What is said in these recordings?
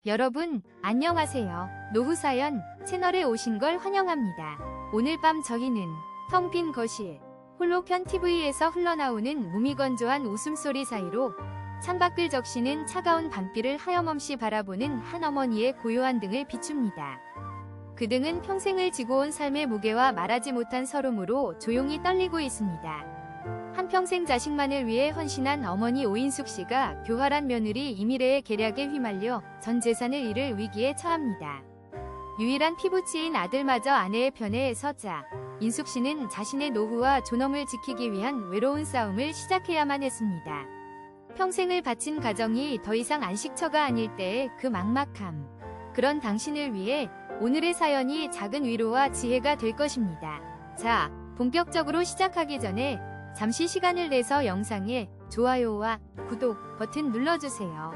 여러분, 안녕하세요. 노후사연 채널에 오신 걸 환영합니다. 오늘 밤 저희는 텅 빈 거실, 홀로편 TV에서 흘러나오는 무미건조한 웃음소리 사이로 창밖을 적시는 차가운 밤비를 하염없이 바라보는 한 어머니의 고요한 등을 비춥니다. 그 등은 평생을 지고 온 삶의 무게와 말하지 못한 서름으로 조용히 떨리고 있습니다. 한평생 자식만을 위해 헌신한 어머니 오인숙 씨가 교활한 며느리 이미래의 계략에 휘말려 전 재산을 잃을 위기에 처합니다. 유일한 피부치인 아들마저 아내의 편에 서자 인숙 씨는 자신의 노후와 존엄을 지키기 위한 외로운 싸움을 시작해야만 했습니다. 평생을 바친 가정이 더 이상 안식처가 아닐 때의 그 막막함. 그런 당신을 위해 오늘의 사연이 작은 위로와 지혜가 될 것입니다. 자, 본격적으로 시작하기 전에 잠시 시간을 내서 영상에 좋아요와 구독 버튼 눌러주세요.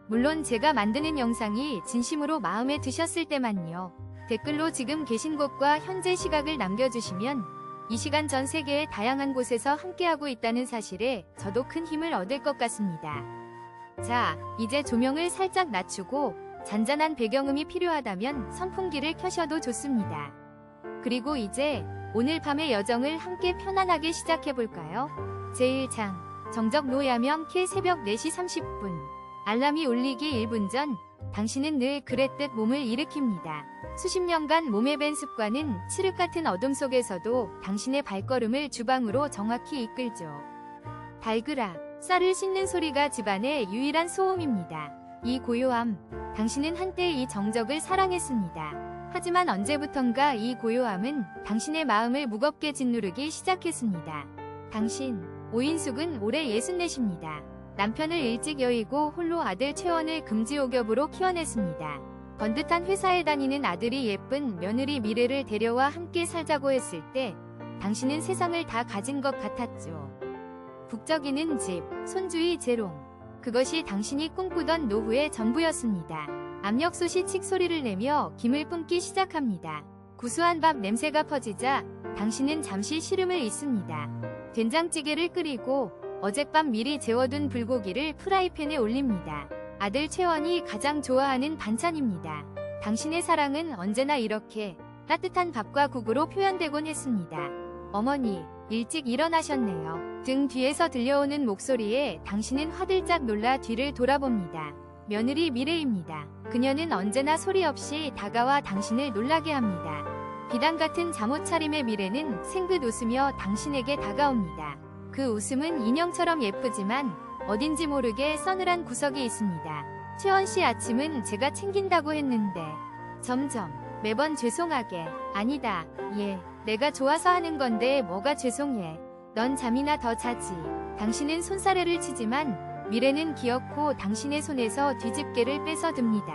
물론 제가 만드는 영상이 진심으로 마음에 드셨을 때만요. 댓글로 지금 계신 곳과 현재 시각을 남겨주시면 이 시간 전 세계의 다양한 곳에서 함께하고 있다는 사실에 저도 큰 힘을 얻을 것 같습니다. 자, 이제 조명을 살짝 낮추고 잔잔한 배경음이 필요하다면 선풍기를 켜셔도 좋습니다. 그리고 이제 오늘 밤의 여정을 함께 편안하게 시작해볼까요? 제1장 정적 노야명 킬 새벽 4시 30분 알람이 울리기 1분 전 당신은 늘 그랬듯 몸을 일으킵니다. 수십 년간 몸에 밴 습관은 칠흑 같은 어둠 속에서도 당신의 발걸음을 주방으로 정확히 이끌죠. 달그락 쌀을 씻는 소리가 집안의 유일한 소음입니다. 이 고요함, 당신은 한때 이 정적을 사랑했습니다. 하지만 언제부턴가 이 고요함은 당신의 마음을 무겁게 짓누르기 시작했습니다. 당신, 오인숙은 올해 64입니다. 남편을 일찍 여의고 홀로 아들 채원을 금지옥엽으로 키워냈습니다. 번듯한 회사에 다니는 아들이 예쁜 며느리 미래를 데려와 함께 살자고 했을 때 당신은 세상을 다 가진 것 같았죠. 북적이는 집, 손주의 재롱. 그것이 당신이 꿈꾸던 노후의 전부였습니다. 압력솥이 칙 소리를 내며 김을 뿜기 시작합니다. 구수한 밥 냄새가 퍼지자 당신은 잠시 시름을 잊습니다. 된장찌개를 끓이고 어젯밤 미리 재워둔 불고기를 프라이팬에 올립니다. 아들 채원이 가장 좋아하는 반찬입니다. 당신의 사랑은 언제나 이렇게 따뜻한 밥과 국으로 표현되곤 했습니다. 어머니, 일찍 일어나셨네요. 등 뒤에서 들려오는 목소리에 당신은 화들짝 놀라 뒤를 돌아봅니다. 며느리 미래입니다. 그녀는 언제나 소리 없이 다가와 당신을 놀라게 합니다. 비단 같은 잠옷차림의 미래는 생긋 웃으며 당신에게 다가옵니다. 그 웃음은 인형처럼 예쁘지만 어딘지 모르게 서늘한 구석이 있습니다. 채원씨 아침은 제가 챙긴다고 했는데 점점 매번 죄송하게 아니다. 내가 좋아서 하는 건데 뭐가 죄송해. 넌 잠이나 더 자지. 당신은 손사래를 치지만 미래는 기어코 당신의 손에서 뒤집개를 뺏어듭니다.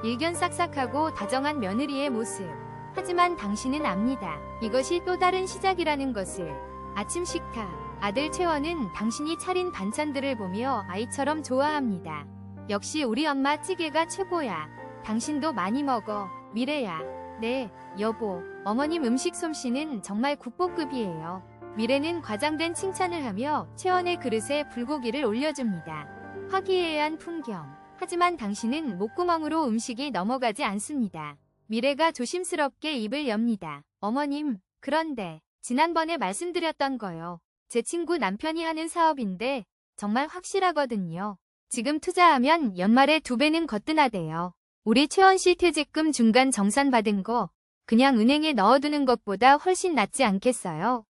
일견싹싹하고 다정한 며느리의 모습. 하지만 당신은 압니다. 이것이 또 다른 시작이라는 것을. 아침 식탁. 아들 채원은 당신이 차린 반찬들을 보며 아이처럼 좋아합니다. 역시 우리 엄마 찌개가 최고야. 당신도 많이 먹어. 미래야. 네, 여보. 어머님 음식 솜씨는 정말 국보급이에요. 미래는 과장된 칭찬을 하며 채원의 그릇에 불고기를 올려줍니다. 화기애애한 풍경. 하지만 당신은 목구멍으로 음식이 넘어가지 않습니다. 미래가 조심스럽게 입을 엽니다. 어머님, 그런데 지난번에 말씀드렸던 거요. 제 친구 남편이 하는 사업인데 정말 확실하거든요. 지금 투자하면 연말에 2배는 거뜬하대요. 우리 채원씨 퇴직금 중간 정산받은 거 그냥 은행에 넣어두는 것보다 훨씬 낫지 않겠어요?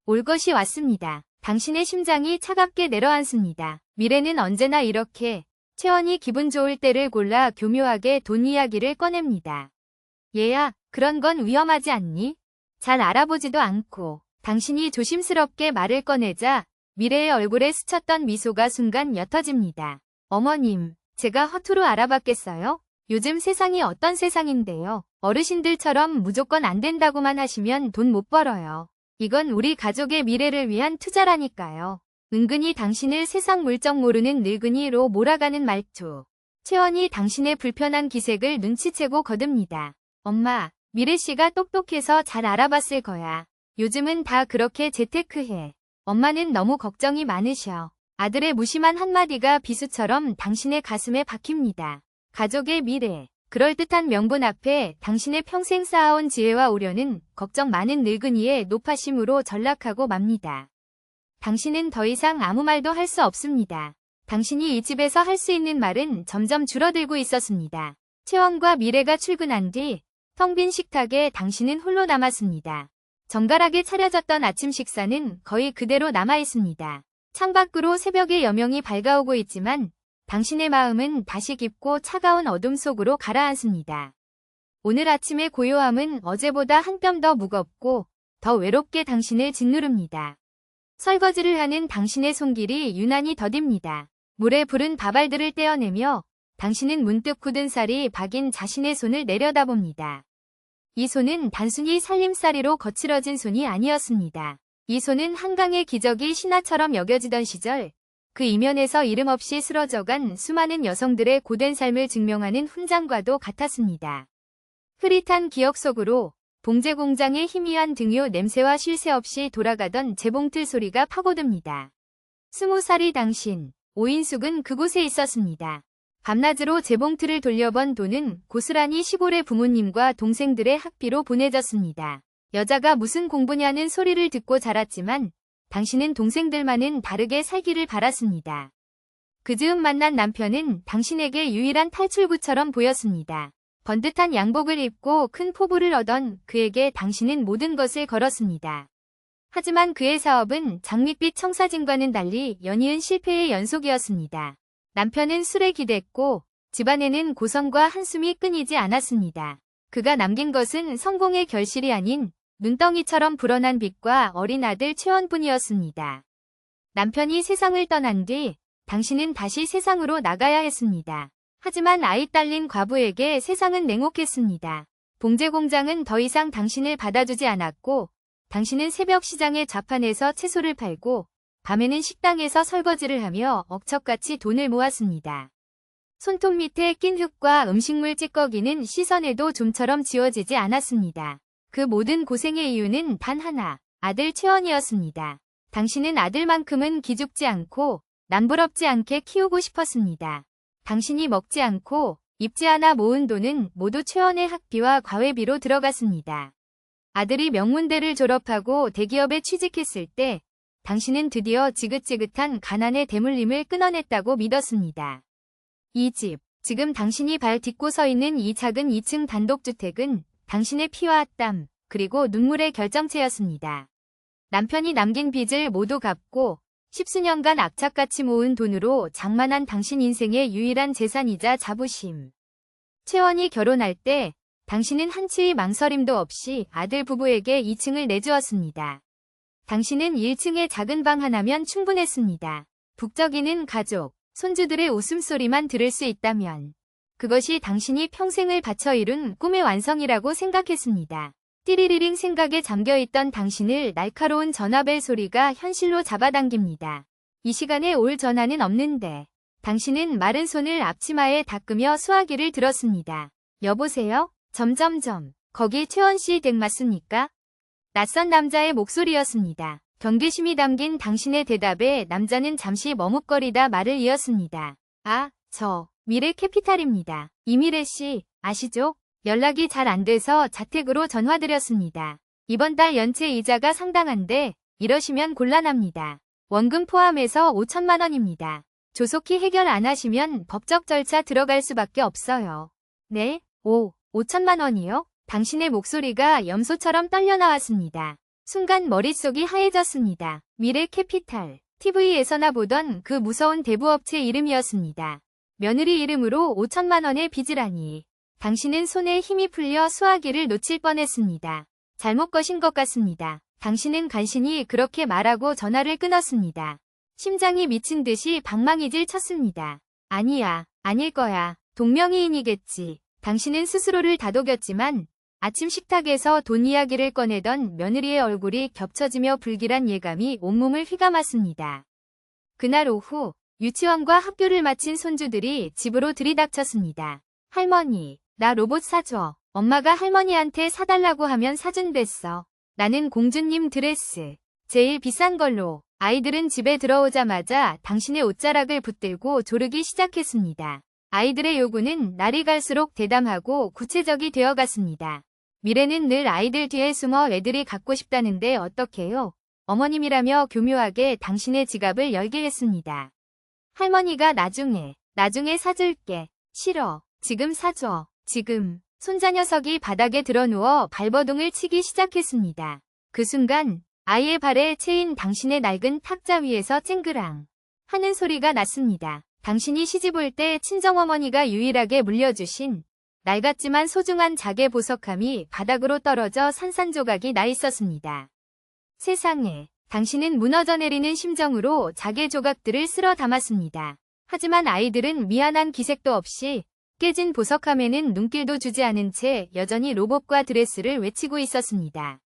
올 것이 왔습니다. 당신의 심장이 차갑게 내려앉습니다. 미래는 언제나 이렇게 채원이 기분 좋을 때를 골라 교묘하게 돈 이야기를 꺼냅니다. 얘야, 그런 건 위험하지 않니? 잘 알아보지도 않고. 당신이 조심스럽게 말을 꺼내자 미래의 얼굴에 스쳤던 미소가 순간 옅어집니다. 어머님, 제가 허투루 알아봤겠어요? 요즘 세상이 어떤 세상인데요. 어르신들처럼 무조건 안 된다고만 하시면 돈 못 벌어요. 이건 우리 가족의 미래를 위한 투자라니까요. 은근히 당신을 세상 물정 모르는 늙은이로 몰아가는 말투. 채원이 당신의 불편한 기색을 눈치채고 거듭니다. 엄마, 미래씨가 똑똑해서 잘 알아봤을 거야. 요즘은 다 그렇게 재테크해. 엄마는 너무 걱정이 많으셔. 아들의 무심한 한마디가 비수처럼 당신의 가슴에 박힙니다. 가족의 미래, 그럴듯한 명분 앞에 당신의 평생 쌓아온 지혜와 우려는 걱정 많은 늙은이의 노파심으로 전락하고 맙니다. 당신은 더 이상 아무 말도 할 수 없습니다. 당신이 이 집에서 할 수 있는 말은 점점 줄어들고 있었습니다. 채원과 미래가 출근한 뒤 텅 빈 식탁에 당신은 홀로 남았습니다. 정갈하게 차려졌던 아침 식사는 거의 그대로 남아있습니다. 창밖으로 새벽의 여명이 밝아오고 있지만 당신의 마음은 다시 깊고 차가운 어둠 속으로 가라앉습니다. 오늘 아침의 고요함은 어제보다 한 뼘 더 무겁고 더 외롭게 당신을 짓누릅니다. 설거지를 하는 당신의 손길이 유난히 더딥니다. 물에 부른 밥알들을 떼어내며 당신은 문득 굳은 살이 박인 자신의 손을 내려다봅니다. 이 손은 단순히 살림살이로 거칠어진 손이 아니었습니다. 이 손은 한강의 기적이 신화처럼 여겨지던 시절 그 이면에서 이름 없이 쓰러져간 수많은 여성들의 고된 삶을 증명하는 훈장과도 같았습니다. 흐릿한 기억 속으로 봉제 공장의 희미한 등유 냄새와 쉴 새 없이 돌아가던 재봉틀 소리가 파고듭니다. 20살이 당신, 오인숙은 그곳에 있었습니다. 밤낮으로 재봉틀을 돌려번 돈은 고스란히 시골의 부모님과 동생들의 학비로 보내졌습니다. 여자가 무슨 공부냐는 소리를 듣고 자랐지만 당신은 동생들만은 다르게 살기를 바랐습니다. 그 즈음 만난 남편은 당신에게 유일한 탈출구처럼 보였습니다. 번듯한 양복을 입고 큰 포부를 얻은 그에게 당신은 모든 것을 걸었습니다. 하지만 그의 사업은 장밋빛 청사진과는 달리 연이은 실패의 연속이었습니다. 남편은 술에 기댔고 집안에는 고성과 한숨이 끊이지 않았습니다. 그가 남긴 것은 성공의 결실이 아닌 눈덩이처럼 불어난 빚과 어린 아들 채원뿐이었습니다. 남편이 세상을 떠난 뒤 당신은 다시 세상으로 나가야 했습니다. 하지만 아이 딸린 과부에게 세상은 냉혹했습니다. 봉제 공장은 더 이상 당신을 받아주지 않았고 당신은 새벽 시장의 좌판에서 채소를 팔고 밤에는 식당에서 설거지를 하며 억척같이 돈을 모았습니다. 손톱 밑에 낀 흙과 음식물 찌꺼기는 시선에도 좀처럼 지워지지 않았습니다. 그 모든 고생의 이유는 단 하나, 아들 채원이었습니다. 당신은 아들만큼은 기죽지 않고 남부럽지 않게 키우고 싶었습니다. 당신이 먹지 않고 입지 않아 모은 돈은 모두 채원의 학비와 과외비로 들어갔습니다. 아들이 명문대를 졸업하고 대기업에 취직했을 때 당신은 드디어 지긋지긋한 가난의 대물림을 끊어냈다고 믿었습니다. 이 집, 지금 당신이 발 딛고 서 있는 이 작은 2층 단독주택은 당신의 피와 땀, 그리고 눈물의 결정체였습니다. 남편이 남긴 빚을 모두 갚고 10수년간 악착같이 모은 돈으로 장만한 당신 인생의 유일한 재산이자 자부심. 채원이 결혼할 때 당신은 한치의 망설임도 없이 아들 부부에게 2층을 내주었습니다. 당신은 1층의 작은 방 하나면 충분했습니다. 북적이는 가족, 손주들의 웃음소리만 들을 수 있다면 그것이 당신이 평생을 바쳐 이룬 꿈의 완성이라고 생각했습니다. 띠리리링 생각에 잠겨있던 당신을 날카로운 전화벨 소리가 현실로 잡아당깁니다. 이 시간에 올 전화는 없는데 당신은 마른 손을 앞치마에 닦으며 수화기를 들었습니다. 여보세요? 거기 채원씨 댁 맞습니까? 낯선 남자의 목소리였습니다. 경계심이 담긴 당신의 대답에 남자는 잠시 머뭇거리다 말을 이었습니다. 아, 저 미래 캐피탈입니다. 이미래 씨, 아시죠? 연락이 잘 안 돼서 자택으로 전화드렸습니다. 이번 달 연체 이자가 상당한데 이러시면 곤란합니다. 원금 포함해서 5천만 원입니다. 조속히 해결 안 하시면 법적 절차 들어갈 수밖에 없어요. 네? 5천만 원이요? 당신의 목소리가 염소처럼 떨려 나왔습니다. 순간 머릿속이 하얘졌습니다. 미래 캐피탈, TV에서나 보던 그 무서운 대부업체 이름이었습니다. 며느리 이름으로 5천만 원의 빚이라니. 당신은 손에 힘이 풀려 수화기를 놓칠 뻔했습니다. 잘못 거신 것 같습니다. 당신은 간신히 그렇게 말하고 전화를 끊었습니다. 심장이 미친 듯이 방망이질 쳤습니다. 아니야, 아닐 거야. 동명이인이겠지. 당신은 스스로를 다독였지만 아침 식탁에서 돈 이야기를 꺼내던 며느리의 얼굴이 겹쳐지며 불길한 예감이 온몸을 휘감았습니다. 그날 오후 유치원과 학교를 마친 손주들이 집으로 들이닥쳤습니다. 할머니, 나 로봇 사줘. 엄마가 할머니한테 사달라고 하면 사준댔어. 나는 공주님 드레스. 제일 비싼 걸로. 아이들은 집에 들어오자마자 당신의 옷자락을 붙들고 조르기 시작했습니다. 아이들의 요구는 날이 갈수록 대담하고 구체적이 되어갔습니다. 미래는 늘 아이들 뒤에 숨어 애들이 갖고 싶다는데 어떡해요? 어머님이라며 교묘하게 당신의 지갑을 열게 했습니다. 할머니가 나중에 사줄게. 싫어. 지금 사줘. 지금. 손자 녀석이 바닥에 드러누워 발버둥을 치기 시작했습니다. 그 순간 아이의 발에 채인 당신의 낡은 탁자 위에서 쨍그랑 하는 소리가 났습니다. 당신이 시집올 때 친정어머니가 유일하게 물려주신 낡았지만 소중한 자개 보석함이 바닥으로 떨어져 산산조각이 나 있었습니다. 세상에, 당신은 무너져 내리는 심정으로 자개 조각들을 쓸어 담았습니다. 하지만 아이들은 미안한 기색도 없이 깨진 보석함에는 눈길도 주지 않은 채 여전히 로봇과 드레스를 외치고 있었습니다.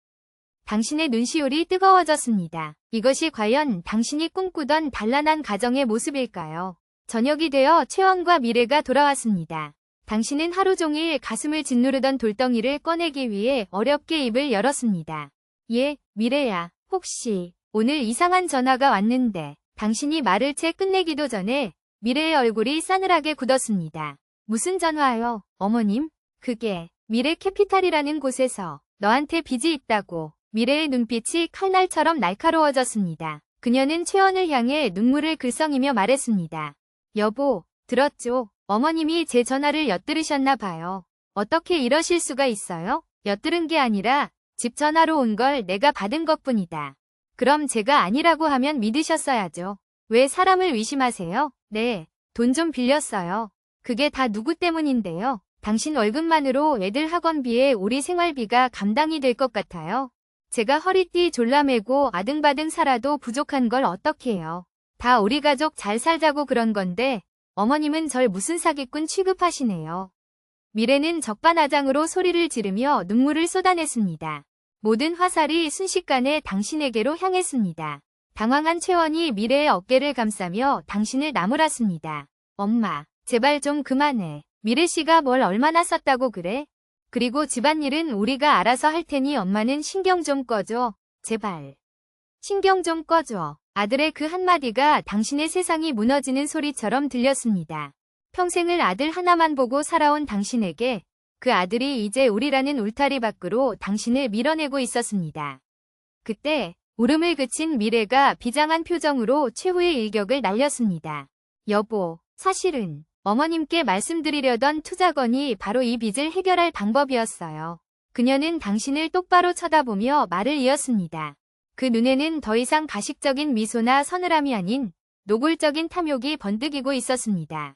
당신의 눈시울이 뜨거워졌습니다. 이것이 과연 당신이 꿈꾸던 단란한 가정의 모습일까요? 저녁이 되어 채원과 미래가 돌아왔습니다. 당신은 하루 종일 가슴을 짓누르던 돌덩이를 꺼내기 위해 어렵게 입을 열었습니다. 예, 미래야. 혹시 오늘 이상한 전화가 왔는데. 당신이 말을 채 끝내기도 전에 미래의 얼굴이 싸늘하게 굳었습니다. 무슨 전화요? 어머님? 그게 미래 캐피탈이라는 곳에서 너한테 빚이 있다고. 미래의 눈빛이 칼날처럼 날카로워졌습니다. 그녀는 채원을 향해 눈물을 글썽이며 말했습니다. 여보, 들었죠? 어머님이 제 전화를 엿들으셨나 봐요. 어떻게 이러실 수가 있어요? 엿들은 게 아니라 집 전화로 온 걸 내가 받은 것뿐이다. 그럼 제가 아니라고 하면 믿으셨어야죠. 왜 사람을 의심하세요? 네, 돈 좀 빌렸어요. 그게 다 누구 때문인데요? 당신 월급만으로 애들 학원비에 우리 생활비가 감당이 될 것 같아요. 제가 허리띠 졸라매고 아등바등 살아도 부족한 걸 어떻게 해요? 다 우리 가족 잘 살자고 그런 건데 어머님은 절 무슨 사기꾼 취급하시네요. 미래는 적반하장으로 소리를 지르며 눈물을 쏟아냈습니다. 모든 화살이 순식간에 당신에게로 향했습니다. 당황한 채원이 미래의 어깨를 감싸며 당신을 나무랐습니다. 엄마, 제발 좀 그만해. 미래씨가 뭘 얼마나 썼다고 그래? 그리고 집안일은 우리가 알아서 할 테니 엄마는 신경 좀 꺼줘. 제발. 신경 좀 꺼줘. 아들의 그 한마디가 당신의 세상이 무너지는 소리처럼 들렸습니다. 평생을 아들 하나만 보고 살아온 당신에게 그 아들이 이제 우리라는 울타리 밖으로 당신을 밀어내고 있었습니다. 그때 울음을 그친 미래가 비장한 표정으로 최후의 일격을 날렸습니다. 여보, 사실은 어머님께 말씀드리려던 투자건이 바로 이 빚을 해결할 방법이었어요. 그녀는 당신을 똑바로 쳐다보며 말을 이었습니다. 그 눈에는 더 이상 가식적인 미소나 서늘함이 아닌 노골적인 탐욕이 번뜩이고 있었습니다.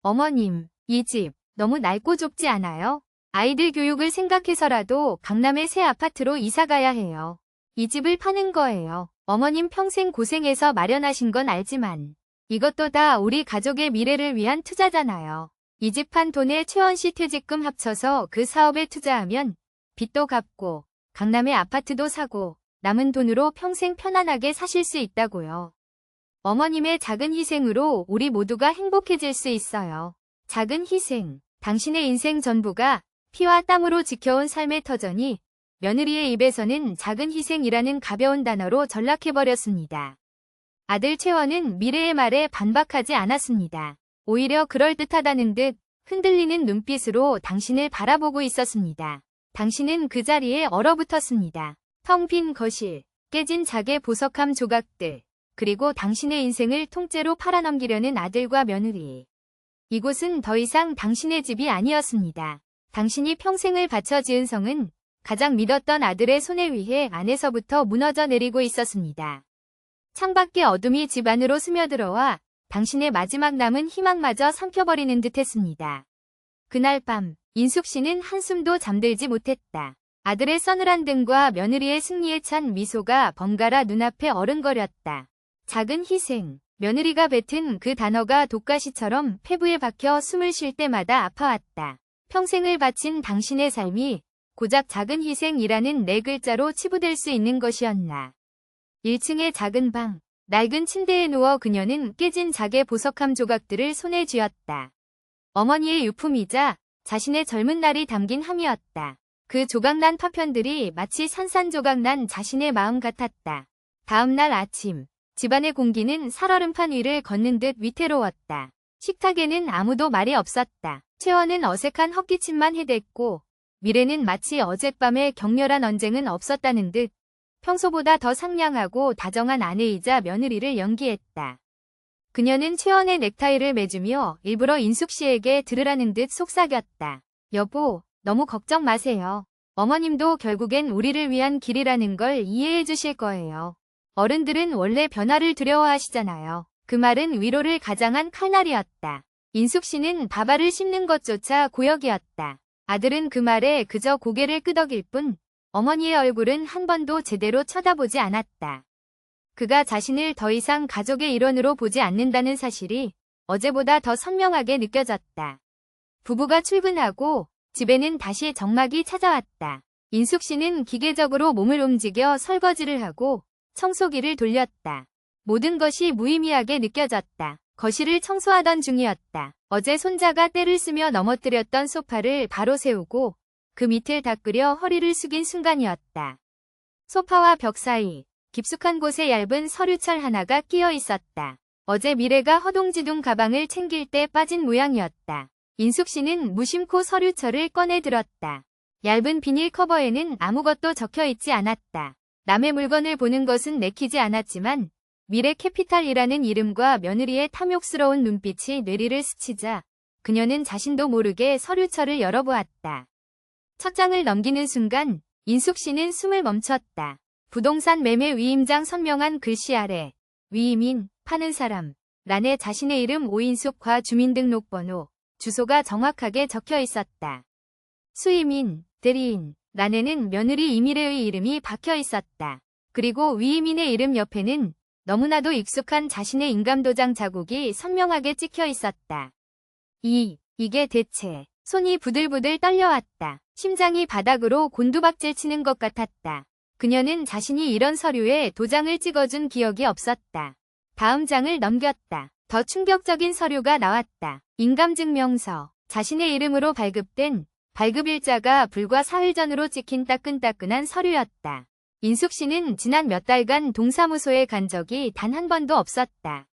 어머님, 이 집 너무 낡고 좁지 않아요? 아이들 교육을 생각해서라도 강남의 새 아파트로 이사가야 해요. 이 집을 파는 거예요. 어머님 평생 고생해서 마련하신 건 알지만 이것도 다 우리 가족의 미래를 위한 투자잖아요. 이 집 판 돈에 채원씨 퇴직금 합쳐서 그 사업에 투자하면 빚도 갚고 강남의 아파트도 사고 남은 돈으로 평생 편안하게 사실 수 있다고요. 어머님의 작은 희생으로 우리 모두가 행복해질 수 있어요. 작은 희생. 당신의 인생 전부가 피와 땀으로 지켜온 삶의 터전이 며느리의 입에서는 작은 희생이라는 가벼운 단어로 전락해버렸습니다. 아들 채원은 미래의 말에 반박하지 않았습니다. 오히려 그럴듯하다는 듯 흔들리는 눈빛으로 당신을 바라보고 있었습니다. 당신은 그 자리에 얼어붙었습니다. 텅 빈 거실, 깨진 자개 보석함 조각들, 그리고 당신의 인생을 통째로 팔아넘기려는 아들과 며느리. 이곳은 더 이상 당신의 집이 아니었습니다. 당신이 평생을 바쳐 지은 성은 가장 믿었던 아들의 손에 의해 안에서부터 무너져 내리고 있었습니다. 창밖의 어둠이 집 안으로 스며들어와 당신의 마지막 남은 희망마저 삼켜버리는 듯했습니다. 그날 밤 인숙 씨는 한숨도 잠들지 못했다. 아들의 서늘한 등과 며느리의 승리에 찬 미소가 번갈아 눈앞에 어른거렸다. 작은 희생. 며느리가 뱉은 그 단어가 독가시처럼 폐부에 박혀 숨을 쉴 때마다 아파왔다. 평생을 바친 당신의 삶이 고작 작은 희생이라는 네 글자로 치부될 수 있는 것이었나. 1층의 작은 방, 낡은 침대에 누워 그녀는 깨진 자개 보석함 조각들을 손에 쥐었다. 어머니의 유품이자 자신의 젊은 날이 담긴 함이었다. 그 조각난 파편들이 마치 산산조각난 자신의 마음 같았다. 다음 날 아침, 집안의 공기는 살얼음판 위를 걷는 듯 위태로웠다. 식탁에는 아무도 말이 없었다. 채원은 어색한 헛기침만 해댔고 미래는 마치 어젯밤의 격렬한 언쟁은 없었다는 듯 평소보다 더 상냥하고 다정한 아내이자 며느리를 연기했다. 그녀는 채원의 넥타이를 매주며 일부러 인숙 씨에게 들으라는 듯 속삭였다. 여보, 너무 걱정 마세요. 어머님도 결국엔 우리를 위한 길이라는 걸 이해해 주실 거예요. 어른들은 원래 변화를 두려워하시잖아요. 그 말은 위로를 가장한 칼날이었다. 인숙 씨는 밥알을 씹는 것조차 고역이었다. 아들은 그 말에 그저 고개를 끄덕일 뿐 어머니의 얼굴은 한 번도 제대로 쳐다보지 않았다. 그가 자신을 더 이상 가족의 일원으로 보지 않는다는 사실이 어제보다 더 선명하게 느껴졌다. 부부가 출근하고 집에는 다시 정막이 찾아왔다. 인숙 씨는 기계적으로 몸을 움직여 설거지를 하고 청소기를 돌렸다. 모든 것이 무의미하게 느껴졌다. 거실을 청소하던 중이었다. 어제 손자가 때를 쓰며 넘어뜨렸던 소파를 바로 세우고 그 밑을 닦으려 허리를 숙인 순간이었다. 소파와 벽 사이 깊숙한 곳에 얇은 서류철 하나가 끼어 있었다. 어제 미래가 허둥지둥 가방을 챙길 때 빠진 모양이었다. 인숙 씨는 무심코 서류철을 꺼내 들었다. 얇은 비닐 커버에는 아무것도 적혀 있지 않았다. 남의 물건을 보는 것은 내키지 않았지만 미래 캐피탈이라는 이름과 며느리의 탐욕스러운 눈빛이 뇌리를 스치자 그녀는 자신도 모르게 서류철을 열어보았다. 첫 장을 넘기는 순간 인숙 씨는 숨을 멈췄다. 부동산 매매 위임장 선명한 글씨 아래 위임인, 파는 사람, 란에 자신의 이름 오인숙과 주민등록번호, 주소가 정확하게 적혀 있었다. 수임인, 대리인, 란에는 며느리 이미래의 이름이 박혀 있었다. 그리고 위임인의 이름 옆에는 너무나도 익숙한 자신의 인감도장 자국이 선명하게 찍혀 있었다. 이게 대체... 손이 부들부들 떨려왔다. 심장이 바닥으로 곤두박질 치는 것 같았다. 그녀는 자신이 이런 서류에 도장을 찍어준 기억이 없었다. 다음 장을 넘겼다. 더 충격적인 서류가 나왔다. 인감증명서. 자신의 이름으로 발급된 발급일자가 불과 사흘 전으로 찍힌 따끈따끈한 서류였다. 인숙 씨는 지난 몇 달간 동사무소에 간 적이 단 한 번도 없었다.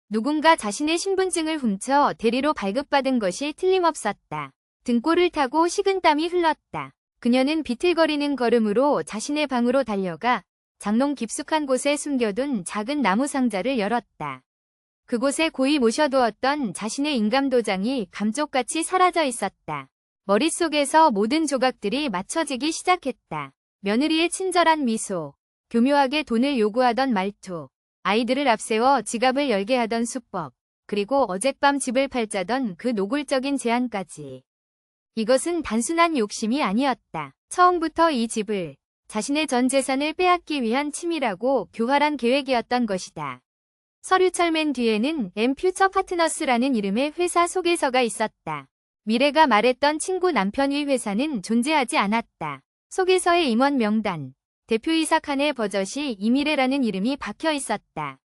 누군가 자신의 신분증을 훔쳐 대리로 발급받은 것이 틀림없었다. 등골을 타고 식은땀이 흘렀다. 그녀는 비틀거리는 걸음으로 자신의 방으로 달려가 장롱 깊숙한 곳에 숨겨둔 작은 나무 상자를 열었다. 그곳에 고이 모셔두었던 자신의 인감도장이 감쪽같이 사라져 있었다. 머릿속에서 모든 조각들이 맞춰지기 시작했다. 며느리의 친절한 미소, 교묘하게 돈을 요구하던 말투, 아이들을 앞세워 지갑을 열게 하던 수법, 그리고 어젯밤 집을 팔자던 그 노골적인 제안까지. 이것은 단순한 욕심이 아니었다. 처음부터 이 집을, 자신의 전 재산을 빼앗기 위한 치밀하고 교활한 계획이었던 것이다. 서류철 맨 뒤에는 엠퓨처 파트너스라는 이름의 회사 소개서가 있었다. 미래가 말했던 친구 남편의 회사는 존재하지 않았다. 소개서의 임원 명단, 대표이사 칸의 버젓이 이미래라는 이름이 박혀 있었다.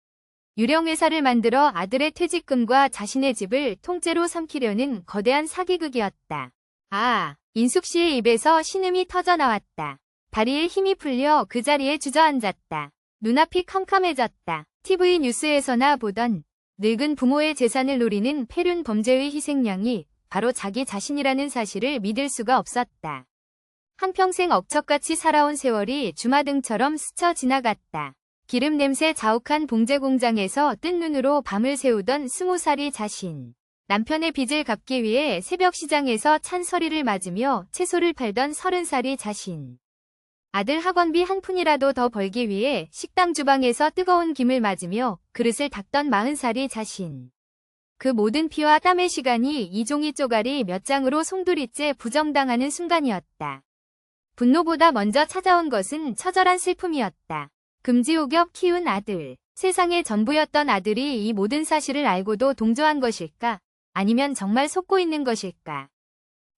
유령회사를 만들어 아들의 퇴직금과 자신의 집을 통째로 삼키려는 거대한 사기극이었다. 인숙 씨의 입에서 신음이 터져나왔다. 다리에 힘이 풀려 그 자리에 주저앉았다. 눈앞이 캄캄해졌다. TV 뉴스에서나 보던 늙은 부모의 재산을 노리는 폐륜 범죄의 희생양이 바로 자기 자신이라는 사실을 믿을 수가 없었다. 한평생 억척같이 살아온 세월이 주마등처럼 스쳐 지나갔다. 기름 냄새 자욱한 봉제 공장에서 뜬 눈으로 밤을 새우던 20살이 자신. 남편의 빚을 갚기 위해 새벽 시장에서 찬 서리를 맞으며 채소를 팔던 30살이 자신. 아들 학원비 한 푼이라도 더 벌기 위해 식당 주방에서 뜨거운 김을 맞으며 그릇을 닦던 40살이 자신. 그 모든 피와 땀의 시간이 이 종이 쪼가리 몇 장으로 송두리째 부정당하는 순간이었다. 분노보다 먼저 찾아온 것은 처절한 슬픔이었다. 금지옥엽 키운 아들. 세상의 전부였던 아들이 이 모든 사실을 알고도 동조한 것일까? 아니면 정말 속고 있는 것일까?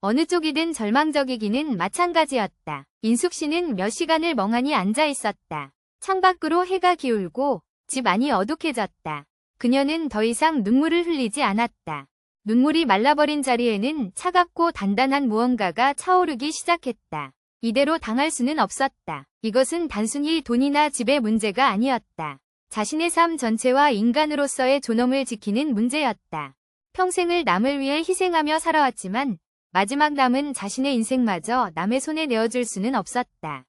어느 쪽이든 절망적이기는 마찬가지였다. 인숙 씨는 몇 시간을 멍하니 앉아 있었다. 창밖으로 해가 기울고 집 안이 어둑해졌다. 그녀는 더 이상 눈물을 흘리지 않았다. 눈물이 말라버린 자리에는 차갑고 단단한 무언가가 차오르기 시작했다. 이대로 당할 수는 없었다. 이것은 단순히 돈이나 집의 문제가 아니었다. 자신의 삶 전체와 인간으로서의 존엄을 지키는 문제였다. 평생을 남을 위해 희생하며 살아왔지만 마지막 남은 자신의 인생마저 남의 손에 내어줄 수는 없었다.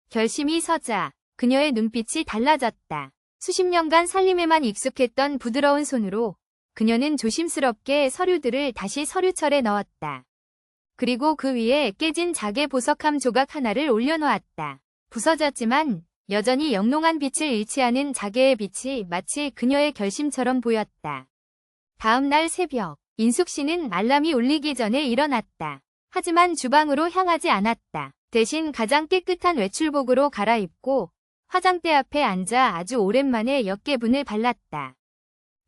결심이 서자 그녀의 눈빛이 달라졌다. 수십 년간 살림에만 익숙했던 부드러운 손으로 그녀는 조심스럽게 서류들을 다시 서류철에 넣었다. 그리고 그 위에 깨진 작의 보석함 조각 하나를 올려놓았다. 부서졌지만 여전히 영롱한 빛을 잃지 않은 자개의 빛이 마치 그녀의 결심처럼 보였다. 다음 날 새벽, 인숙 씨는 알람이 울리기 전에 일어났다. 하지만 주방으로 향하지 않았다. 대신 가장 깨끗한 외출복으로 갈아입고 화장대 앞에 앉아 아주 오랜만에 역계분을 발랐다.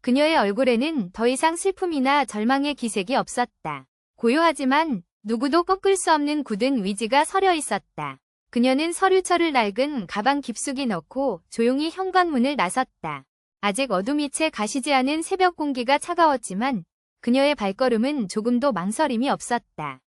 그녀의 얼굴에는 더 이상 슬픔이나 절망의 기색이 없었다. 고요하지만 누구도 꺾을 수 없는 굳은 의지가 서려 있었다. 그녀는 서류철을 낡은 가방 깊숙이 넣고 조용히 현관문을 나섰다. 아직 어둠이 채 가시지 않은 새벽 공기가 차가웠지만 그녀의 발걸음은 조금도 망설임이 없었다.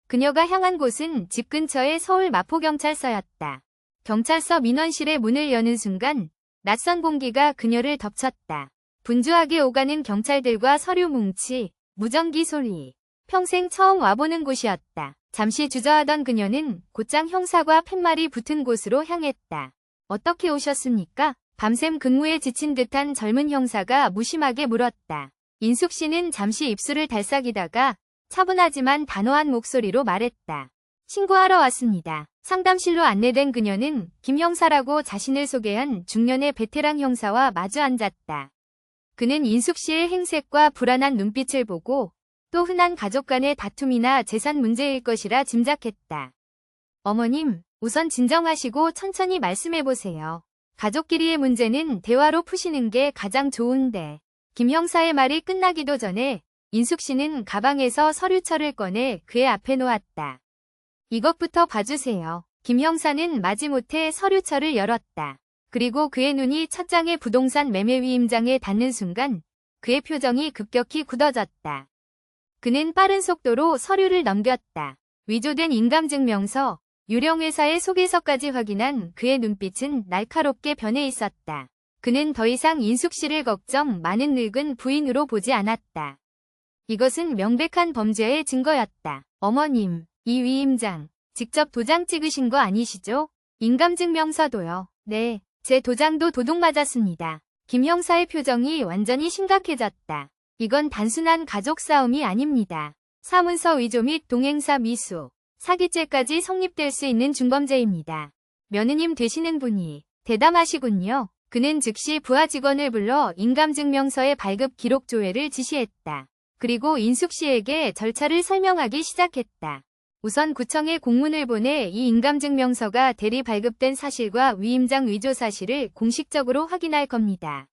그녀가 향한 곳은 집 근처의 서울 마포경찰서였다. 경찰서 민원실의 문을 여는 순간 낯선 공기가 그녀를 덮쳤다. 분주하게 오가는 경찰들과 서류 뭉치, 무전기 소리. 평생 처음 와보는 곳이었다. 잠시 주저하던 그녀는 곧장 형사과 팻말이 붙은 곳으로 향했다. 어떻게 오셨습니까? 밤샘 근무에 지친 듯한 젊은 형사가 무심하게 물었다. 인숙 씨는 잠시 입술을 달싹이다가 차분하지만 단호한 목소리로 말했다. 신고하러 왔습니다. 상담실로 안내된 그녀는 김 형사라고 자신을 소개한 중년의 베테랑 형사와 마주 앉았다. 그는 인숙 씨의 행색과 불안한 눈빛을 보고 또 흔한 가족 간의 다툼이나 재산 문제일 것이라 짐작했다. 어머님, 우선 진정하시고 천천히 말씀해보세요. 가족끼리의 문제는 대화로 푸시는 게 가장 좋은데. 김 형사의 말이 끝나기도 전에 인숙 씨는 가방에서 서류철을 꺼내 그의 앞에 놓았다. 이것부터 봐주세요. 김 형사는 마지못해 서류철을 열었다. 그리고 그의 눈이 첫 장의 부동산 매매 위임장에 닿는 순간 그의 표정이 급격히 굳어졌다. 그는 빠른 속도로 서류를 넘겼다. 위조된 인감증명서, 유령회사의 소개서까지 확인한 그의 눈빛은 날카롭게 변해 있었다. 그는 더 이상 인숙 씨를 걱정 많은 늙은 부인으로 보지 않았다. 이것은 명백한 범죄의 증거였다. 어머님, 이 위임장, 직접 도장 찍으신 거 아니시죠? 인감증명서도요. 네, 제 도장도 도둑 맞았습니다. 김 형사의 표정이 완전히 심각해졌다. 이건 단순한 가족 싸움이 아닙니다. 사문서 위조 및 동행사 미수, 사기죄까지 성립될 수 있는 중범죄입니다. 며느님 되시는 분이 대담하시군요. 그는 즉시 부하 직원을 불러 인감증명서의 발급 기록 조회를 지시했다. 그리고 인숙 씨에게 절차를 설명하기 시작했다. 우선 구청에 공문을 보내 이 인감증명서가 대리 발급된 사실과 위임장 위조 사실을 공식적으로 확인할 겁니다.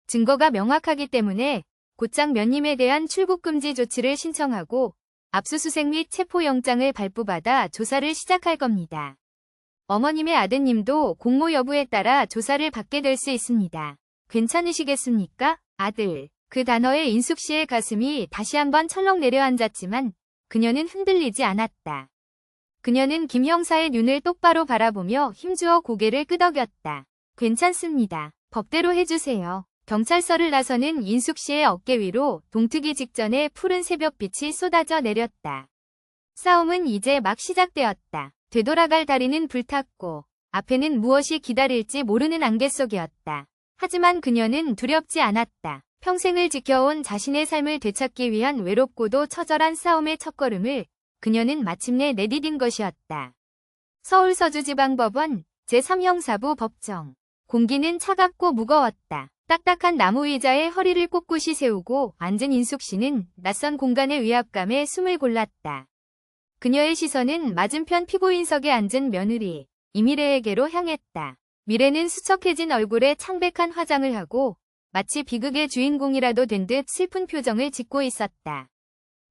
증거가 명확하기 때문에 곧장 면님에 대한 출국금지 조치를 신청하고 압수수색 및 체포영장을 발부받아 조사를 시작할 겁니다. 어머님의 아드님도 공모 여부에 따라 조사를 받게 될 수 있습니다. 괜찮으시겠습니까? 아들. 그 단어에 인숙 씨의 가슴이 다시 한번 철렁 내려앉았지만 그녀는 흔들리지 않았다. 그녀는 김 형사의 눈을 똑바로 바라보며 힘주어 고개를 끄덕였다. 괜찮습니다. 법대로 해주세요. 경찰서를 나서는 인숙 씨의 어깨 위로 동트기 직전에 푸른 새벽빛이 쏟아져 내렸다. 싸움은 이제 막 시작되었다. 되돌아갈 다리는 불탔고 앞에는 무엇이 기다릴지 모르는 안개 속이었다. 하지만 그녀는 두렵지 않았다. 평생을 지켜온 자신의 삶을 되찾기 위한 외롭고도 처절한 싸움의 첫걸음을 그녀는 마침내 내디딘 것이었다. 서울서주지방법원 제3형사부 법정. 공기는 차갑고 무거웠다. 딱딱한 나무 의자에 허리를 꼿꼿이 세우고 앉은 인숙 씨는 낯선 공간의 위압감에 숨을 골랐다. 그녀의 시선은 맞은편 피고인석에 앉은 며느리 이미래에게로 향했다. 미래는 수척해진 얼굴에 창백한 화장을 하고 마치 비극의 주인공이라도 된 듯 슬픈 표정을 짓고 있었다.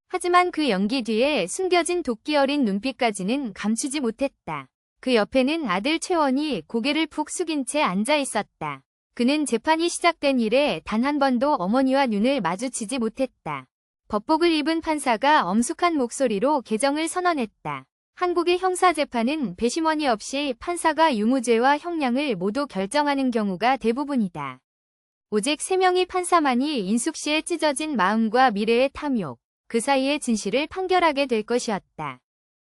하지만 그 연기 뒤에 숨겨진 도끼 어린 눈빛까지는 감추지 못했다. 그 옆에는 아들 최원이 고개를 푹 숙인 채 앉아 있었다. 그는 재판이 시작된 이래 단 한 번도 어머니와 눈을 마주치지 못했다. 법복을 입은 판사가 엄숙한 목소리로 개정을 선언했다. 한국의 형사재판은 배심원이 없이 판사가 유무죄와 형량을 모두 결정하는 경우가 대부분이다. 오직 3명의 판사만이 인숙 씨의 찢어진 마음과 미래의 탐욕, 그 사이의 진실을 판결하게 될 것이었다.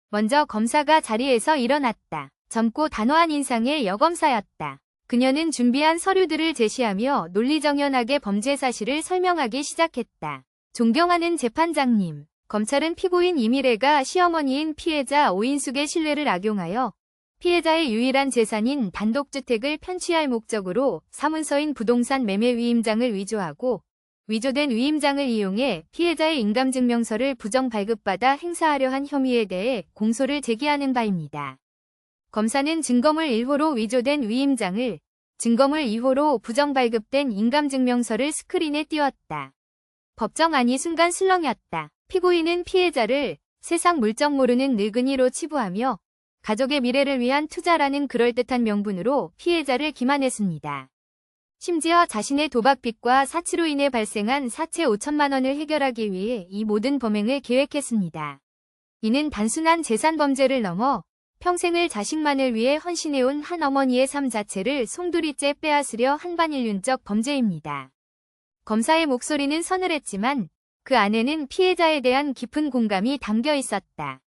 먼저 검사가 자리에서 일어났다. 젊고 단호한 인상의 여검사였다. 그녀는 준비한 서류들을 제시하며 논리정연하게 범죄 사실을 설명하기 시작했다. 존경하는 재판장님, 검찰은 피고인 이미래가 시어머니인 피해자 오인숙의 신뢰를 악용하여 피해자의 유일한 재산인 단독주택을 편취할 목적으로 사문서인 부동산 매매 위임장을 위조하고 위조된 위임장을 이용해 피해자의 인감증명서를 부정 발급받아 행사하려 한 혐의에 대해 공소를 제기하는 바입니다. 검사는 증거물 1호로 위조된 위임장을, 증거물 2호로 부정 발급된 인감증명서를 스크린에 띄웠다. 법정안이 순간 술렁였다. 피고인은 피해자를 세상 물정 모르는 늙은이로 치부하며 가족의 미래를 위한 투자라는 그럴듯한 명분으로 피해자를 기만했습니다. 심지어 자신의 도박빚과 사치로 인해 발생한 사채 5천만 원을 해결하기 위해 이 모든 범행을 계획했습니다. 이는 단순한 재산 범죄를 넘어 평생을 자식만을 위해 헌신해온 한 어머니의 삶 자체를 송두리째 빼앗으려 한반인륜적 범죄입니다. 검사의 목소리는 서늘했지만 그 안에는 피해자에 대한 깊은 공감이 담겨 있었다.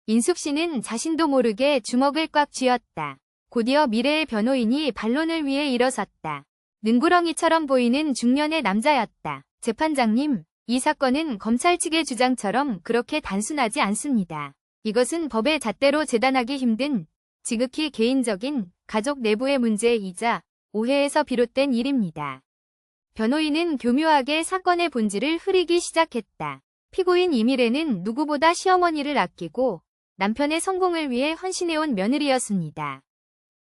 인숙 씨는 자신도 모르게 주먹을 꽉 쥐었다. 곧이어 미래의 변호인이 반론을 위해 일어섰다. 능구렁이처럼 보이는 중년의 남자였다. 재판장님, 이 사건은 검찰 측의 주장처럼 그렇게 단순하지 않습니다. 이것은 법의 잣대로 재단하기 힘든 지극히 개인적인 가족 내부의 문제이자 오해에서 비롯된 일입니다. 변호인은 교묘하게 사건의 본질을 흐리기 시작했다. 피고인 이미래는 누구보다 시어머니를 아끼고 남편의 성공을 위해 헌신해온 며느리였습니다.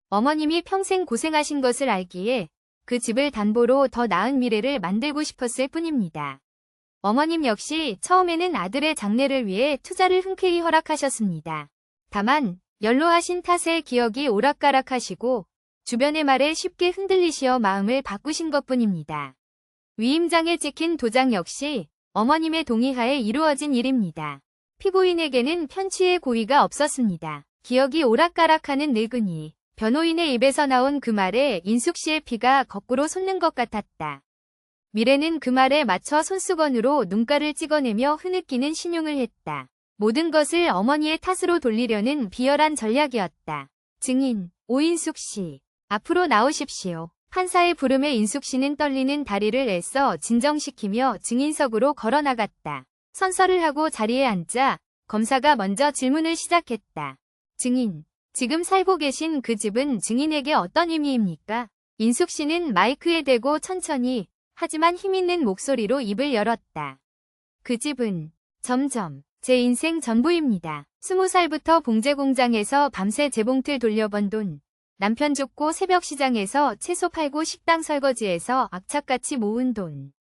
어머님이 평생 고생하신 것을 알기에 그 집을 담보로 더 나은 미래를 만들고 싶었을 뿐입니다. 어머님 역시 처음에는 아들의 장래를 위해 투자를 흔쾌히 허락하셨습니다. 다만 연로하신 탓에 기억이 오락가락하시고 주변의 말에 쉽게 흔들리시어 마음을 바꾸신 것뿐입니다. 위임장에 찍힌 도장 역시 어머님의 동의하에 이루어진 일입니다. 피고인에게는 편취의 고의가 없었습니다. 기억이 오락가락하는 늙은이. 변호인의 입에서 나온 그 말에 인숙 씨의 피가 거꾸로 솟는 것 같았다. 미래는 그 말에 맞춰 손수건으로 눈가를 찍어내며 흐느끼는 신용을 했다. 모든 것을 어머니의 탓으로 돌리려는 비열한 전략이었다. 증인, 오인숙 씨, 앞으로 나오십시오. 판사의 부름에 인숙 씨는 떨리는 다리를 애써 진정시키며 증인석으로 걸어나갔다. 선서를 하고 자리에 앉자 검사가 먼저 질문을 시작했다. 증인, 지금 살고 계신 그 집은 증인에게 어떤 의미입니까? 인숙 씨는 마이크에 대고 천천히 하지만 힘있는 목소리로 입을 열었다. 그 집은 제 인생 전부입니다. 20살부터 봉제 공장에서 밤새 재봉틀 돌려번 돈, 남편 죽고 새벽 시장에서 채소 팔고 식당 설거지해서 악착같이 모은 돈.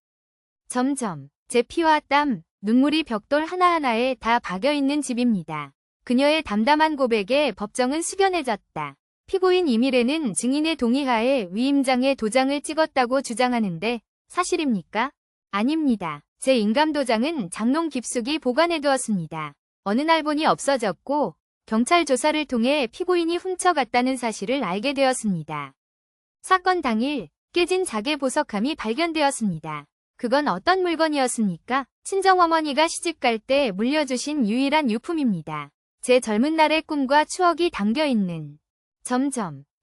제 피와 땀, 눈물이 벽돌 하나하나에 다 박여있는 집입니다. 그녀의 담담한 고백에 법정은 숙연해졌다. 피고인 이미래는 증인의 동의하에 위임장에 도장을 찍었다고 주장하는데 사실입니까? 아닙니다. 제 인감도장은 장롱 깊숙이 보관해두었습니다. 어느 날 보니 없어졌고 경찰 조사를 통해 피고인이 훔쳐갔다는 사실을 알게 되었습니다. 사건 당일 깨진 자개 보석함이 발견되었습니다. 그건 어떤 물건이었습니까? 친정어머니가 시집갈 때 물려주신 유일한 유품입니다. 제 젊은 날의 꿈과 추억이 담겨있는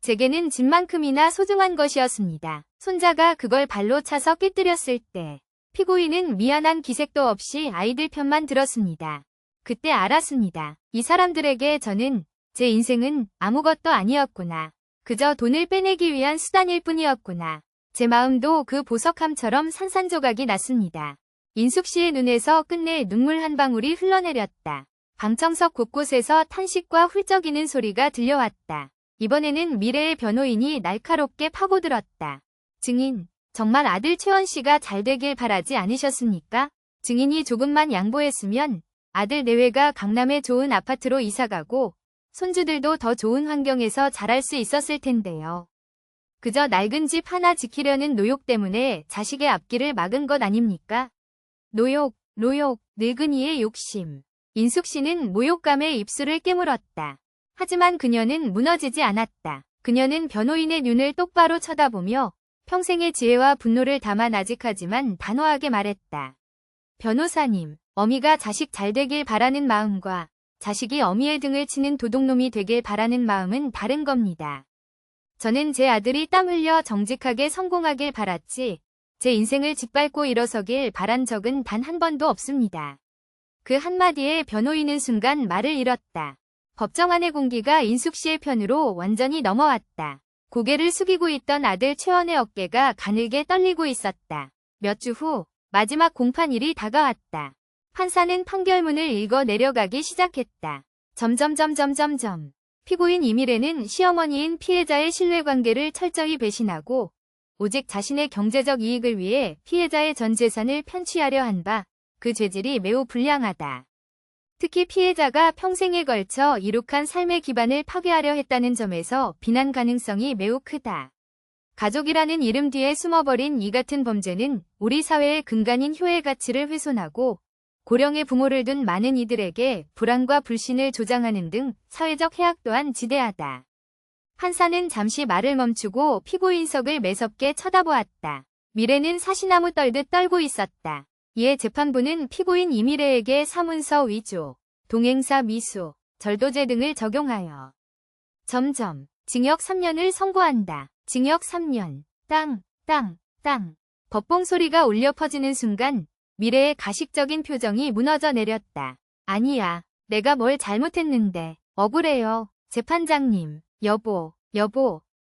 제게는 집만큼이나 소중한 것이었습니다. 손자가 그걸 발로 차서 깨뜨렸을 때 피고인은 미안한 기색도 없이 아이들 편만 들었습니다. 그때 알았습니다. 이 사람들에게 저는 제 인생은 아무것도 아니었구나. 그저 돈을 빼내기 위한 수단일 뿐이었구나. 제 마음도 그 보석함처럼 산산조각이 났습니다. 인숙 씨의 눈에서 끝내 눈물 한 방울이 흘러내렸다. 방청석 곳곳에서 탄식과 훌쩍이는 소리가 들려왔다. 이번에는 미래의 변호인이 날카롭게 파고들었다. 증인, 정말 아들 최원 씨가 잘 되길 바라지 않으셨습니까? 증인이 조금만 양보했으면 아들 내외가 강남의 좋은 아파트로 이사가고 손주들도 더 좋은 환경에서 자랄 수 있었을 텐데요. 그저 낡은 집 하나 지키려는 노욕 때문에 자식의 앞길을 막은 것 아닙니까? 노욕, 늙은이의 욕심. 인숙 씨는 모욕감에 입술을 깨물었다. 하지만 그녀는 무너지지 않았다. 그녀는 변호인의 눈을 똑바로 쳐다보며 평생의 지혜와 분노를 담아 나직하지만 단호하게 말했다. 변호사님, 어미가 자식 잘 되길 바라는 마음과 자식이 어미의 등을 치는 도둑놈이 되길 바라는 마음은 다른 겁니다. 저는 제 아들이 땀 흘려 정직하게 성공하길 바랐지 제 인생을 짓밟고 일어서길 바란 적은 단 한 번도 없습니다. 그 한마디에 변호인은 순간 말을 잃었다. 법정 안의 공기가 인숙 씨의 편으로 완전히 넘어왔다. 고개를 숙이고 있던 아들 최원의 어깨가 가늘게 떨리고 있었다. 몇 주 후 마지막 공판일이 다가왔다. 판사는 판결문을 읽어 내려가기 시작했다. 점점점점점점. 피고인 이미래는 시어머니인 피해자의 신뢰관계를 철저히 배신하고 오직 자신의 경제적 이익을 위해 피해자의 전 재산을 편취하려 한 바 그 죄질이 매우 불량하다. 특히 피해자가 평생에 걸쳐 이룩한 삶의 기반을 파괴하려 했다는 점에서 비난 가능성이 매우 크다. 가족이라는 이름 뒤에 숨어버린 이 같은 범죄는 우리 사회의 근간인 효의 가치를 훼손하고 고령의 부모를 둔 많은 이들에게 불안과 불신을 조장하는 등 사회적 해악 또한 지대하다. 판사는 잠시 말을 멈추고 피고인석을 매섭게 쳐다보았다. 미래는 사시나무 떨듯 떨고 있었다. 이에 재판부는 피고인 이미래에게 사문서 위조, 동행사 미수, 절도죄 등을 적용하여 점점 징역 3년을 선고한다. 징역 3년. 땅, 땅, 땅. 법봉 소리가 울려 퍼지는 순간 미래의 가식적인 표정이 무너져 내렸다. 아니야, 내가 뭘 잘못했는데. 억울해요. 재판장님. 여보,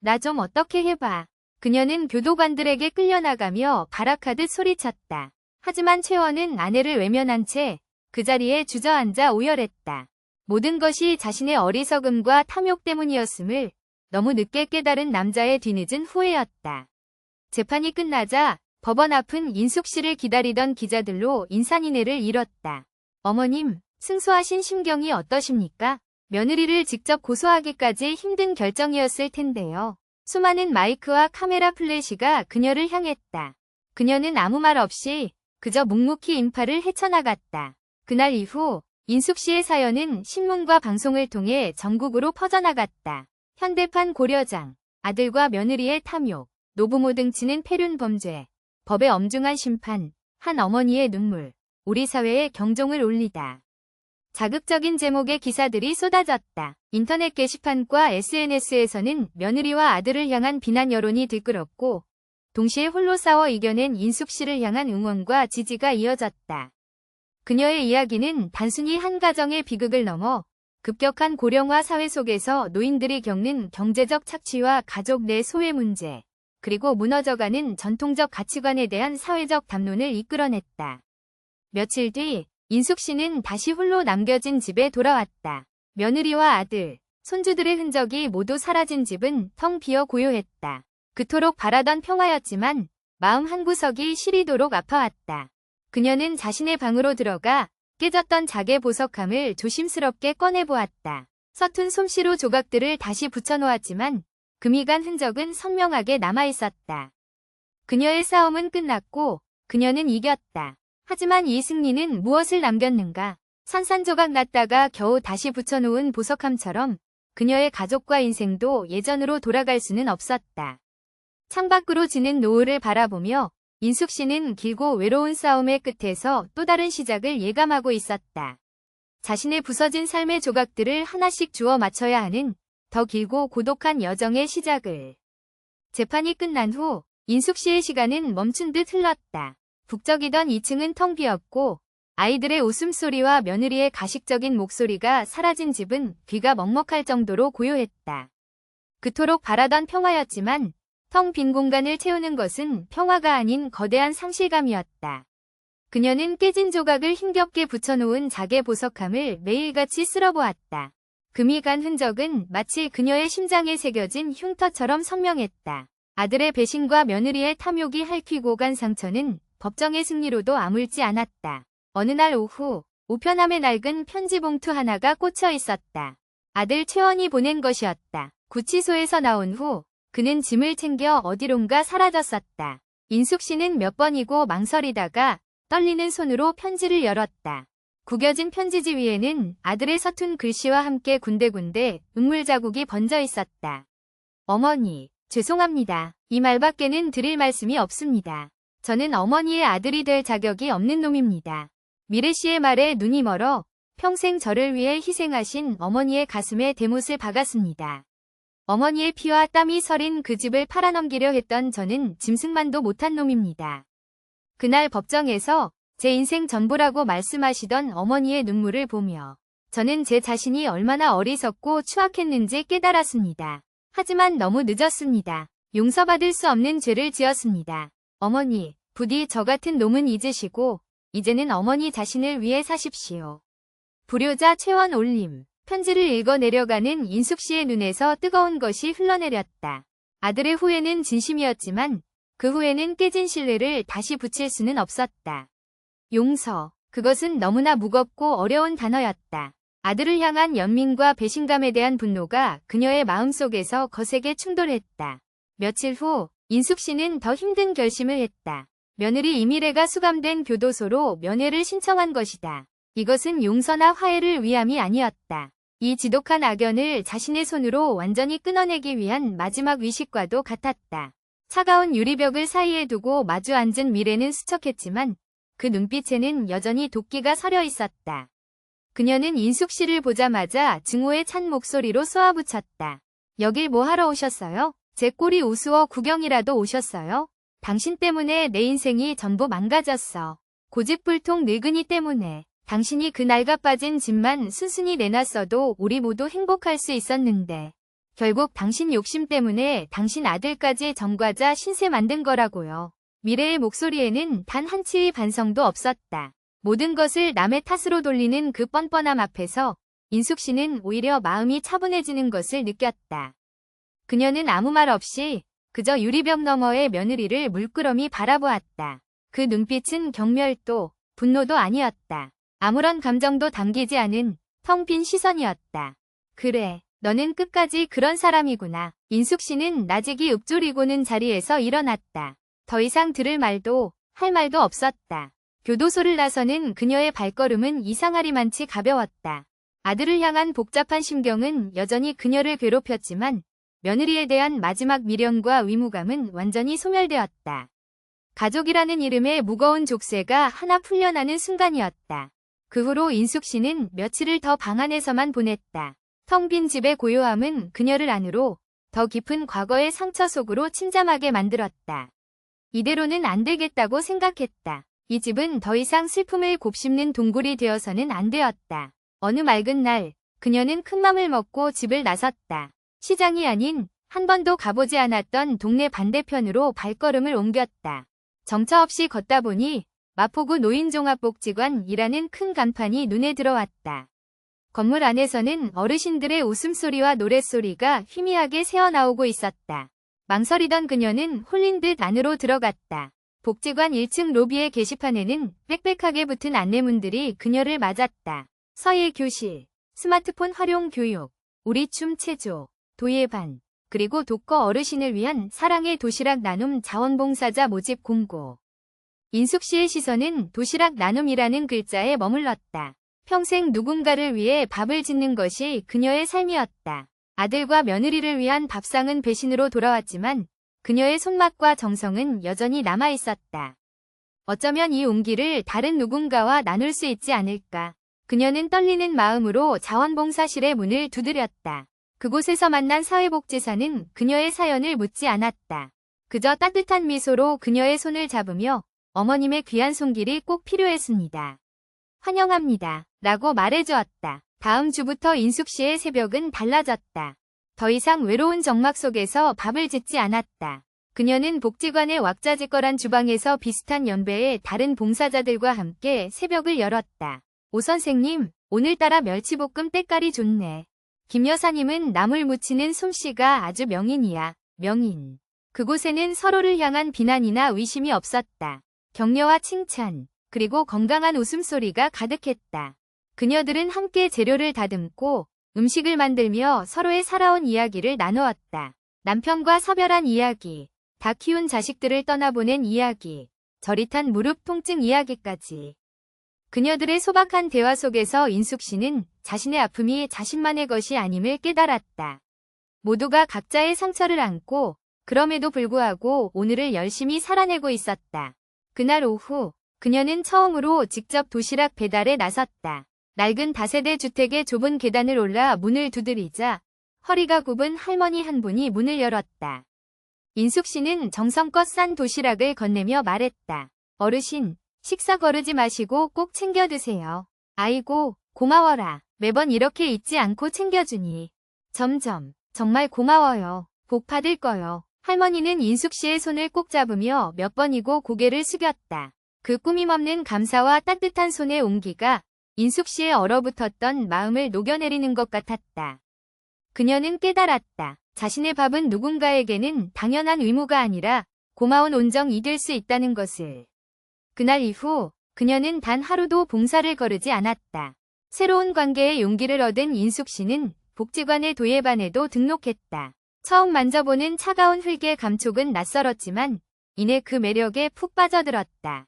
나 좀 어떻게 해봐. 그녀는 교도관들에게 끌려나가며 발악하듯 소리쳤다. 하지만 최원은 아내를 외면한 채 그 자리에 주저앉아 오열했다. 모든 것이 자신의 어리석음과 탐욕 때문이었음을 너무 늦게 깨달은 남자의 뒤늦은 후회였다. 재판이 끝나자 법원 앞은 인숙 씨를 기다리던 기자들로 인산인해를 잃었다. 어머님, 승소하신 심경이 어떠십니까? 며느리를 직접 고소하기까지 힘든 결정이었을 텐데요. 수많은 마이크와 카메라 플래시가 그녀를 향했다. 그녀는 아무 말 없이 그저 묵묵히 인파를 헤쳐나갔다. 그날 이후 인숙 씨의 사연은 신문과 방송을 통해 전국으로 퍼져나갔다. 현대판 고려장, 아들과 며느리의 탐욕, 노부모 등치는 폐륜 범죄, 법의 엄중한 심판, 한 어머니의 눈물, 우리 사회에 경종을 울리다. 자극적인 제목의 기사들이 쏟아졌다. 인터넷 게시판과 SNS에서는 며느리와 아들을 향한 비난 여론이 들끓었고 동시에 홀로 싸워 이겨낸 인숙 씨를 향한 응원과 지지가 이어졌다. 그녀의 이야기는 단순히 한 가정의 비극을 넘어 급격한 고령화 사회 속에서 노인들이 겪는 경제적 착취와 가족 내 소외 문제, 그리고 무너져가는 전통적 가치관에 대한 사회적 담론을 이끌어냈다. 며칠 뒤 인숙 씨는 다시 홀로 남겨진 집에 돌아왔다. 며느리와 아들, 손주들의 흔적이 모두 사라진 집은 텅 비어 고요했다. 그토록 바라던 평화였지만 마음 한구석이 시리도록 아파왔다. 그녀는 자신의 방으로 들어가 깨졌던 자개 보석함을 조심스럽게 꺼내보았다. 서툰 솜씨로 조각들을 다시 붙여놓았지만 금이 간 흔적은 선명하게 남아있었다. 그녀의 싸움은 끝났고 그녀는 이겼다. 하지만 이 승리는 무엇을 남겼는가? 산산조각 났다가 겨우 다시 붙여놓은 보석함처럼 그녀의 가족과 인생도 예전으로 돌아갈 수는 없었다. 창밖으로 지는 노을을 바라보며 인숙 씨는 길고 외로운 싸움의 끝에서 또 다른 시작을 예감하고 있었다. 자신의 부서진 삶의 조각들을 하나씩 주워 맞춰야 하는 더 길고 고독한 여정의 시작을. 재판이 끝난 후 인숙 씨의 시간은 멈춘 듯 흘렀다. 북적이던 2층은 텅 비었고 아이들의 웃음소리와 며느리의 가식적인 목소리가 사라진 집은 귀가 먹먹할 정도로 고요했다. 그토록 바라던 평화였지만 텅 빈 공간을 채우는 것은 평화가 아닌 거대한 상실감이었다. 그녀는 깨진 조각을 힘겹게 붙여놓은 자개 보석함을 매일같이 쓸어보았다. 금이 간 흔적은 마치 그녀의 심장에 새겨진 흉터처럼 선명했다. 아들의 배신과 며느리의 탐욕이 핥히고 간 상처는 법정의 승리로도 아물지 않았다. 어느 날 오후, 우편함에 낡은 편지 봉투 하나가 꽂혀 있었다. 아들 최원이 보낸 것이었다. 구치소에서 나온 후 그는 짐을 챙겨 어디론가 사라졌었다. 인숙 씨는 몇 번이고 망설이다가 떨리는 손으로 편지를 열었다. 구겨진 편지지 위에는 아들의 서툰 글씨와 함께 군데군데 눈물 자국이 번져 있었다. 어머니, 죄송합니다. 이 말밖에는 드릴 말씀이 없습니다. 저는 어머니의 아들이 될 자격이 없는 놈입니다. 미래 씨의 말에 눈이 멀어 평생 저를 위해 희생하신 어머니의 가슴에 대못을 박았습니다. 어머니의 피와 땀이 서린 그 집을 팔아넘기려 했던 저는 짐승만도 못한 놈입니다. 그날 법정에서 제 인생 전부라고 말씀하시던 어머니의 눈물을 보며 저는 제 자신이 얼마나 어리석고 추악했는지 깨달았습니다. 하지만 너무 늦었습니다. 용서받을 수 없는 죄를 지었습니다. 어머니, 부디 저 같은 놈은 잊으시고 이제는 어머니 자신을 위해 사십시오. 불효자 최원 올림. 편지를 읽어 내려가는 인숙 씨의 눈에서 뜨거운 것이 흘러내렸다. 아들의 후회는 진심이었지만 그 후회는 깨진 신뢰를 다시 붙일 수는 없었다. 용서. 그것은 너무나 무겁고 어려운 단어였다. 아들을 향한 연민과 배신감에 대한 분노가 그녀의 마음속에서 거세게 충돌했다. 며칠 후 인숙 씨는 더 힘든 결심을 했다. 며느리 이미래가 수감된 교도소로 면회를 신청한 것이다. 이것은 용서나 화해를 위함이 아니었다. 이 지독한 악연을 자신의 손으로 완전히 끊어내기 위한 마지막 위식과도 같았다. 차가운 유리벽을 사이에 두고 마주 앉은 미래는 수척했지만 그 눈빛에는 여전히 도끼가 서려 있었다. 그녀는 인숙 씨를 보자마자 증오에 찬 목소리로 쏘아붙였다. 여길 뭐 하러 오셨어요? 제 꼴이 우스워 구경이라도 오셨어요? 당신 때문에 내 인생이 전부 망가졌어. 고집불통 늙은이 때문에. 당신이 그 낡아빠진 집만 순순히 내놨어도 우리 모두 행복할 수 있었는데 결국 당신 욕심 때문에 당신 아들까지 전과자 신세 만든 거라고요. 미래의 목소리에는 단 한치의 반성도 없었다. 모든 것을 남의 탓으로 돌리는 그 뻔뻔함 앞에서 인숙 씨는 오히려 마음이 차분해지는 것을 느꼈다. 그녀는 아무 말 없이 그저 유리벽 너머의 며느리를 물끄러미 바라보았다. 그 눈빛은 경멸도 분노도 아니었다. 아무런 감정도 담기지 않은 텅 빈 시선이었다. 그래, 너는 끝까지 그런 사람이구나. 인숙 씨는 나직이 읊조리고는 자리에서 일어났다. 더 이상 들을 말도 할 말도 없었다. 교도소를 나서는 그녀의 발걸음은 이상하리만치 가벼웠다. 아들을 향한 복잡한 심경은 여전히 그녀를 괴롭혔지만 며느리에 대한 마지막 미련과 위무감은 완전히 소멸되었다. 가족이라는 이름의 무거운 족쇄가 하나 풀려나는 순간이었다. 그 후로 인숙 씨는 며칠을 더 방 안에서만 보냈다. 텅 빈 집의 고요함은 그녀를 안으로 더 깊은 과거의 상처 속으로 침잠하게 만들었다. 이대로는 안 되겠다고 생각했다. 이 집은 더 이상 슬픔을 곱씹는 동굴이 되어서는 안 되었다. 어느 맑은 날 그녀는 큰맘을 먹고 집을 나섰다. 시장이 아닌 한 번도 가보지 않았던 동네 반대편으로 발걸음을 옮겼다. 정처 없이 걷다 보니 마포구 노인종합복지관이라는 큰 간판이 눈에 들어왔다. 건물 안에서는 어르신들의 웃음소리와 노랫소리가 희미하게 새어나오고 있었다. 망설이던 그녀는 홀린 듯 안으로 들어갔다. 복지관 1층 로비의 게시판에는 빽빽하게 붙은 안내문들이 그녀를 맞았다. 서예 교실, 스마트폰 활용 교육, 우리춤 체조, 도예반, 그리고 독거 어르신을 위한 사랑의 도시락 나눔 자원봉사자 모집 공고. 인숙 씨의 시선은 도시락 나눔이라는 글자에 머물렀다. 평생 누군가를 위해 밥을 짓는 것이 그녀의 삶이었다. 아들과 며느리를 위한 밥상은 배신으로 돌아왔지만 그녀의 손맛과 정성은 여전히 남아있었다. 어쩌면 이 온기를 다른 누군가와 나눌 수 있지 않을까. 그녀는 떨리는 마음으로 자원봉사실의 문을 두드렸다. 그곳에서 만난 사회복지사는 그녀의 사연을 묻지 않았다. 그저 따뜻한 미소로 그녀의 손을 잡으며 어머님의 귀한 손길이 꼭 필요했습니다. 환영합니다. 라고 말해주었다. 다음 주부터 인숙 씨의 새벽은 달라졌다. 더 이상 외로운 정막 속에서 밥을 짓지 않았다. 그녀는 복지관의 왁자지껄한 주방에서 비슷한 연배의 다른 봉사자들과 함께 새벽을 열었다. 오 선생님, 오늘따라 멸치볶음 때깔이 좋네. 김 여사님은 나물 무치는 솜씨가 아주 명인이야. 명인. 그곳에는 서로를 향한 비난이나 의심이 없었다. 격려와 칭찬, 그리고 건강한 웃음소리가 가득했다. 그녀들은 함께 재료를 다듬고 음식을 만들며 서로의 살아온 이야기를 나누었다. 남편과 사별한 이야기, 다 키운 자식들을 떠나보낸 이야기, 저릿한 무릎 통증 이야기까지. 그녀들의 소박한 대화 속에서 인숙 씨는 자신의 아픔이 자신만의 것이 아님을 깨달았다. 모두가 각자의 상처를 안고 그럼에도 불구하고 오늘을 열심히 살아내고 있었다. 그날 오후 그녀는 처음으로 직접 도시락 배달에 나섰다. 낡은 다세대 주택의 좁은 계단을 올라 문을 두드리자 허리가 굽은 할머니 한 분이 문을 열었다. 인숙 씨는 정성껏 싼 도시락을 건네며 말했다. 어르신, 식사 거르지 마시고 꼭 챙겨 드세요. 아이고, 고마워라. 매번 이렇게 잊지 않고 챙겨주니. 점점, 정말 고마워요. 복 받을 거요. 할머니는 인숙 씨의 손을 꼭 잡으며 몇 번이고 고개를 숙였다. 그 꾸밈없는 감사와 따뜻한 손의 온기가 인숙 씨의 얼어붙었던 마음을 녹여내리는 것 같았다. 그녀는 깨달았다. 자신의 밥은 누군가에게는 당연한 의무가 아니라 고마운 온정이 될 수 있다는 것을. 그날 이후 그녀는 단 하루도 봉사를 거르지 않았다. 새로운 관계에 용기를 얻은 인숙 씨는 복지관의 도예반에도 등록했다. 처음 만져보는 차가운 흙의 감촉은 낯설었지만 이내 그 매력에 푹 빠져들었다.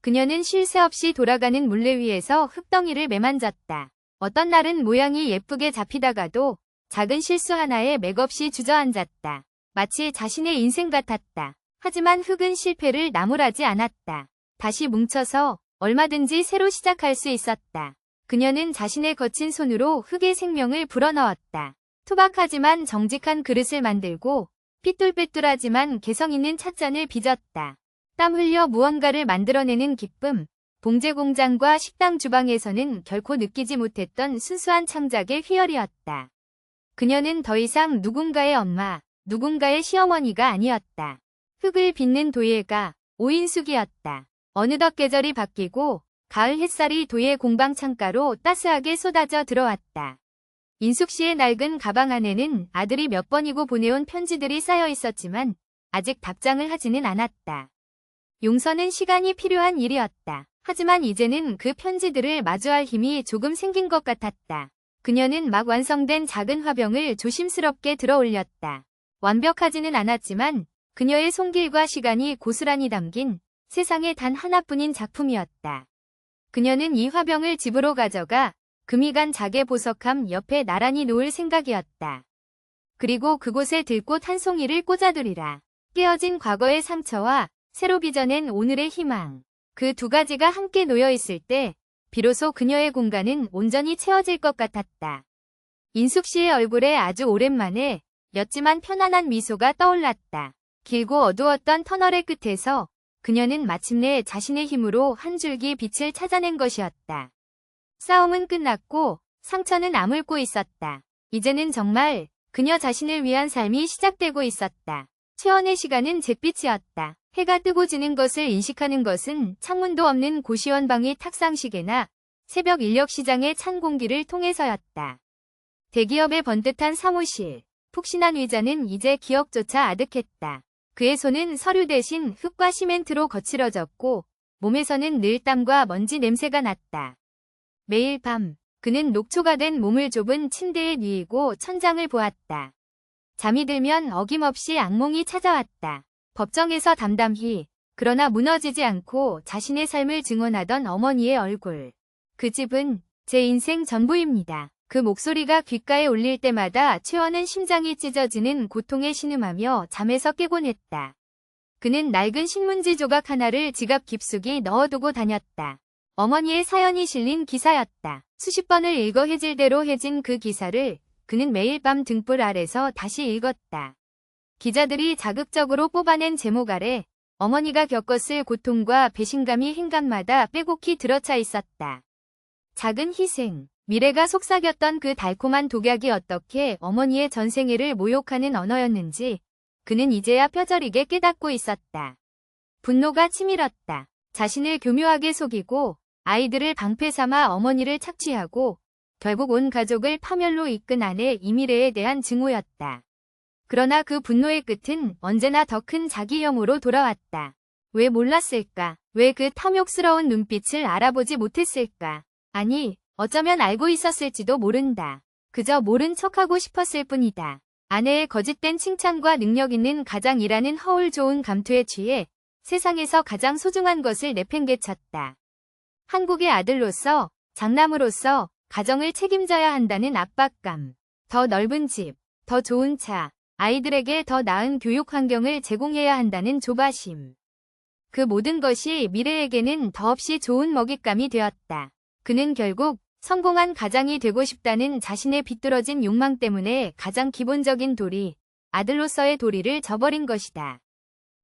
그녀는 쉴 새 없이 돌아가는 물레 위에서 흙덩이를 매만졌다. 어떤 날은 모양이 예쁘게 잡히다가도 작은 실수 하나에 맥없이 주저앉았다. 마치 자신의 인생 같았다. 하지만 흙은 실패를 나무라지 않았다. 다시 뭉쳐서 얼마든지 새로 시작할 수 있었다. 그녀는 자신의 거친 손으로 흙의 생명을 불어넣었다. 투박하지만 정직한 그릇을 만들고 삐뚤빼뚤하지만 개성 있는 찻잔을 빚었다. 땀 흘려 무언가를 만들어내는 기쁨, 봉제 공장과 식당 주방에서는 결코 느끼지 못했던 순수한 창작의 희열이었다. 그녀는 더 이상 누군가의 엄마, 누군가의 시어머니가 아니었다. 흙을 빚는 도예가 오인숙이었다. 어느덧 계절이 바뀌고 가을 햇살이 도예 공방 창가로 따스하게 쏟아져 들어왔다. 인숙 씨의 낡은 가방 안에는 아들이 몇 번이고 보내온 편지들이 쌓여 있었지만 아직 답장을 하지는 않았다. 용서는 시간이 필요한 일이었다. 하지만 이제는 그 편지들을 마주할 힘이 조금 생긴 것 같았다. 그녀는 막 완성된 작은 화병을 조심스럽게 들어 올렸다. 완벽하지는 않았지만 그녀의 손길과 시간이 고스란히 담긴 세상에 단 하나뿐인 작품이었다. 그녀는 이 화병을 집으로 가져가 금이 간 작의 보석함 옆에 나란히 놓을 생각이었다. 그리고 그곳에 들꽃 한 송이를 꽂아두리라. 깨어진 과거의 상처와 새로 빚어낸 오늘의 희망. 그 두 가지가 함께 놓여 있을 때 비로소 그녀의 공간은 온전히 채워질 것 같았다. 인숙 씨의 얼굴에 아주 오랜만에 옅지만 편안한 미소가 떠올랐다. 길고 어두웠던 터널의 끝에서 그녀는 마침내 자신의 힘으로 한 줄기 빛을 찾아낸 것이었다. 싸움은 끝났고 상처는 아물고 있었다. 이제는 정말 그녀 자신을 위한 삶이 시작되고 있었다. 최연의 시간은 잿빛이었다. 해가 뜨고 지는 것을 인식하는 것은 창문도 없는 고시원 방의 탁상시계나 새벽 인력시장의 찬 공기를 통해서였다. 대기업의 번듯한 사무실, 푹신한 의자는 이제 기억조차 아득했다. 그의 손은 서류 대신 흙과 시멘트로 거칠어졌고 몸에서는 늘 땀과 먼지 냄새가 났다. 매일 밤 그는 녹초가 된 몸을 좁은 침대에 누이고 천장을 보았다. 잠이 들면 어김없이 악몽이 찾아왔다. 법정에서 담담히 그러나 무너지지 않고 자신의 삶을 증언하던 어머니의 얼굴. 그 집은 제 인생 전부입니다. 그 목소리가 귓가에 울릴 때마다 최원은 심장이 찢어지는 고통에 신음하며 잠에서 깨곤 했다. 그는 낡은 신문지 조각 하나를 지갑 깊숙이 넣어두고 다녔다. 어머니의 사연이 실린 기사였다. 수십 번을 읽어 해질대로 해진 그 기사를 그는 매일 밤 등불 아래서 다시 읽었다. 기자들이 자극적으로 뽑아낸 제목 아래 어머니가 겪었을 고통과 배신감이 행간마다 빼곡히 들어차 있었다. 작은 희생, 미래가 속삭였던 그 달콤한 독약이 어떻게 어머니의 전생애를 모욕하는 언어였는지 그는 이제야 뼈저리게 깨닫고 있었다. 분노가 치밀었다. 자신을 교묘하게 속이고 아이들을 방패 삼아 어머니를 착취하고 결국 온 가족을 파멸로 이끈 아내 이미래에 대한 증오였다. 그러나 그 분노의 끝은 언제나 더 큰 자기혐오로 돌아왔다. 왜 몰랐을까? 왜 그 탐욕스러운 눈빛을 알아보지 못했을까? 아니, 어쩌면 알고 있었을지도 모른다. 그저 모른 척하고 싶었을 뿐이다. 아내의 거짓된 칭찬과 능력 있는 가장이라는 허울 좋은 감투에 취해 세상에서 가장 소중한 것을 내팽개쳤다. 한국의 아들로서, 장남으로서 가정을 책임져야 한다는 압박감. 더 넓은 집, 더 좋은 차, 아이들에게 더 나은 교육 환경을 제공해야 한다는 조바심. 그 모든 것이 미래에게는 더없이 좋은 먹잇감이 되었다. 그는 결국 성공한 가장이 되고 싶다는 자신의 비뚤어진 욕망 때문에 가장 기본적인 도리, 아들로서의 도리를 저버린 것이다.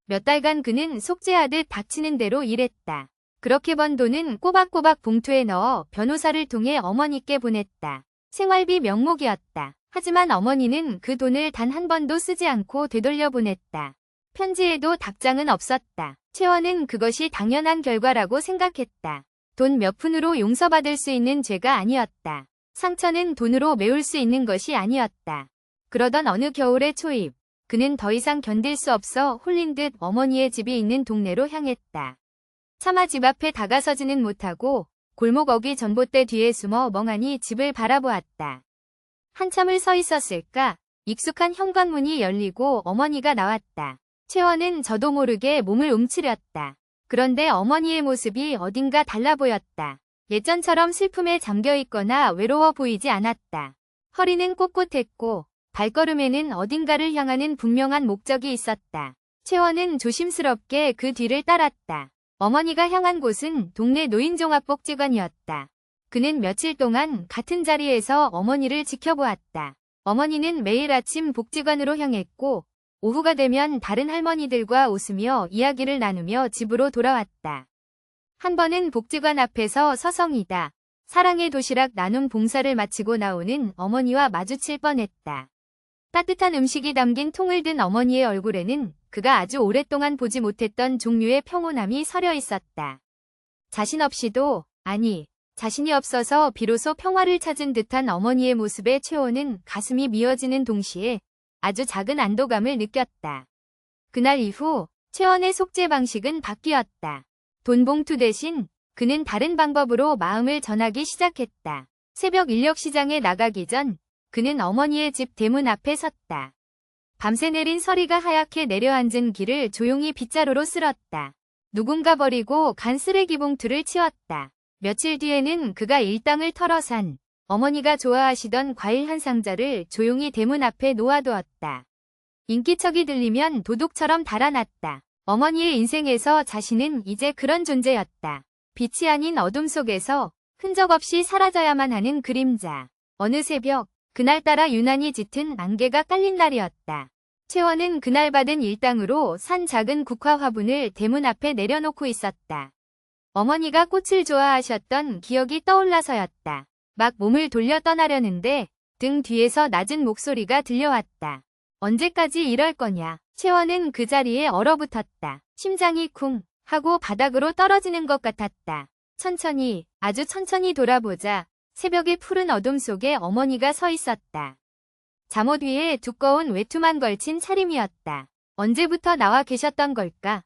몇 달간 그는 속죄하듯 닥치는 대로 일했다. 그렇게 번 돈은 꼬박꼬박 봉투에 넣어 변호사를 통해 어머니께 보냈다. 생활비 명목이었다. 하지만 어머니는 그 돈을 단 한 번도 쓰지 않고 되돌려 보냈다. 편지에도 답장은 없었다. 채원은 그것이 당연한 결과라고 생각했다. 돈 몇 푼으로 용서받을 수 있는 죄가 아니었다. 상처는 돈으로 메울 수 있는 것이 아니었다. 그러던 어느 겨울의 초입, 그는 더 이상 견딜 수 없어 홀린 듯 어머니의 집이 있는 동네로 향했다. 차마 집 앞에 다가서지는 못하고 골목 어귀 전봇대 뒤에 숨어 멍하니 집을 바라보았다. 한참을 서 있었을까? 익숙한 현관문이 열리고 어머니가 나왔다. 채원은 저도 모르게 몸을 움츠렸다. 그런데 어머니의 모습이 어딘가 달라 보였다. 예전처럼 슬픔에 잠겨 있거나 외로워 보이지 않았다. 허리는 꼿꼿했고 발걸음에는 어딘가를 향하는 분명한 목적이 있었다. 채원은 조심스럽게 그 뒤를 따랐다. 어머니가 향한 곳은 동네 노인종합복지관이었다. 그는 며칠 동안 같은 자리에서 어머니를 지켜보았다. 어머니는 매일 아침 복지관으로 향했고 오후가 되면 다른 할머니들과 웃으며 이야기를 나누며 집으로 돌아왔다. 한 번은 복지관 앞에서 서성이다. 사랑의 도시락 나눔 봉사를 마치고 나오는 어머니와 마주칠 뻔했다. 따뜻한 음식이 담긴 통을 든 어머니의 얼굴에는 그가 아주 오랫동안 보지 못했던 종류의 평온함이 서려 있었다. 자신 없이도, 아니, 자신이 없어서 비로소 평화를 찾은 듯한 어머니의 모습에 채원은 가슴이 미어지는 동시에 아주 작은 안도감을 느꼈다. 그날 이후 채원의 속죄 방식은 바뀌었다. 돈 봉투 대신 그는 다른 방법으로 마음을 전하기 시작했다. 새벽 인력시장에 나가기 전 그는 어머니의 집 대문 앞에 섰다. 밤새 내린 서리가 하얗게 내려앉은 길을 조용히 빗자루로 쓸었다. 누군가 버리고 간 쓰레기 봉투를 치웠다. 며칠 뒤에는 그가 일당을 털어 산 어머니가 좋아하시던 과일 한 상자를 조용히 대문 앞에 놓아두었다. 인기척이 들리면 도둑처럼 달아났다. 어머니의 인생에서 자신은 이제 그런 존재였다. 빛이 아닌 어둠 속에서 흔적 없이 사라져야만 하는 그림자. 어느 새벽, 그날따라 유난히 짙은 안개가 깔린 날이었다. 채원은 그날 받은 일당으로 산 작은 국화 화분을 대문 앞에 내려놓고 있었다. 어머니가 꽃을 좋아하셨던 기억이 떠올라서였다. 막 몸을 돌려 떠나려는데 등 뒤에서 낮은 목소리가 들려왔다. 언제까지 이럴 거냐. 채원은 그 자리에 얼어붙었다. 심장이 쿵 하고 바닥으로 떨어지는 것 같았다. 천천히, 아주 천천히 돌아보자. 새벽의 푸른 어둠 속에 어머니가 서 있었다. 잠옷 위에 두꺼운 외투만 걸친 차림이었다. 언제부터 나와 계셨던 걸까?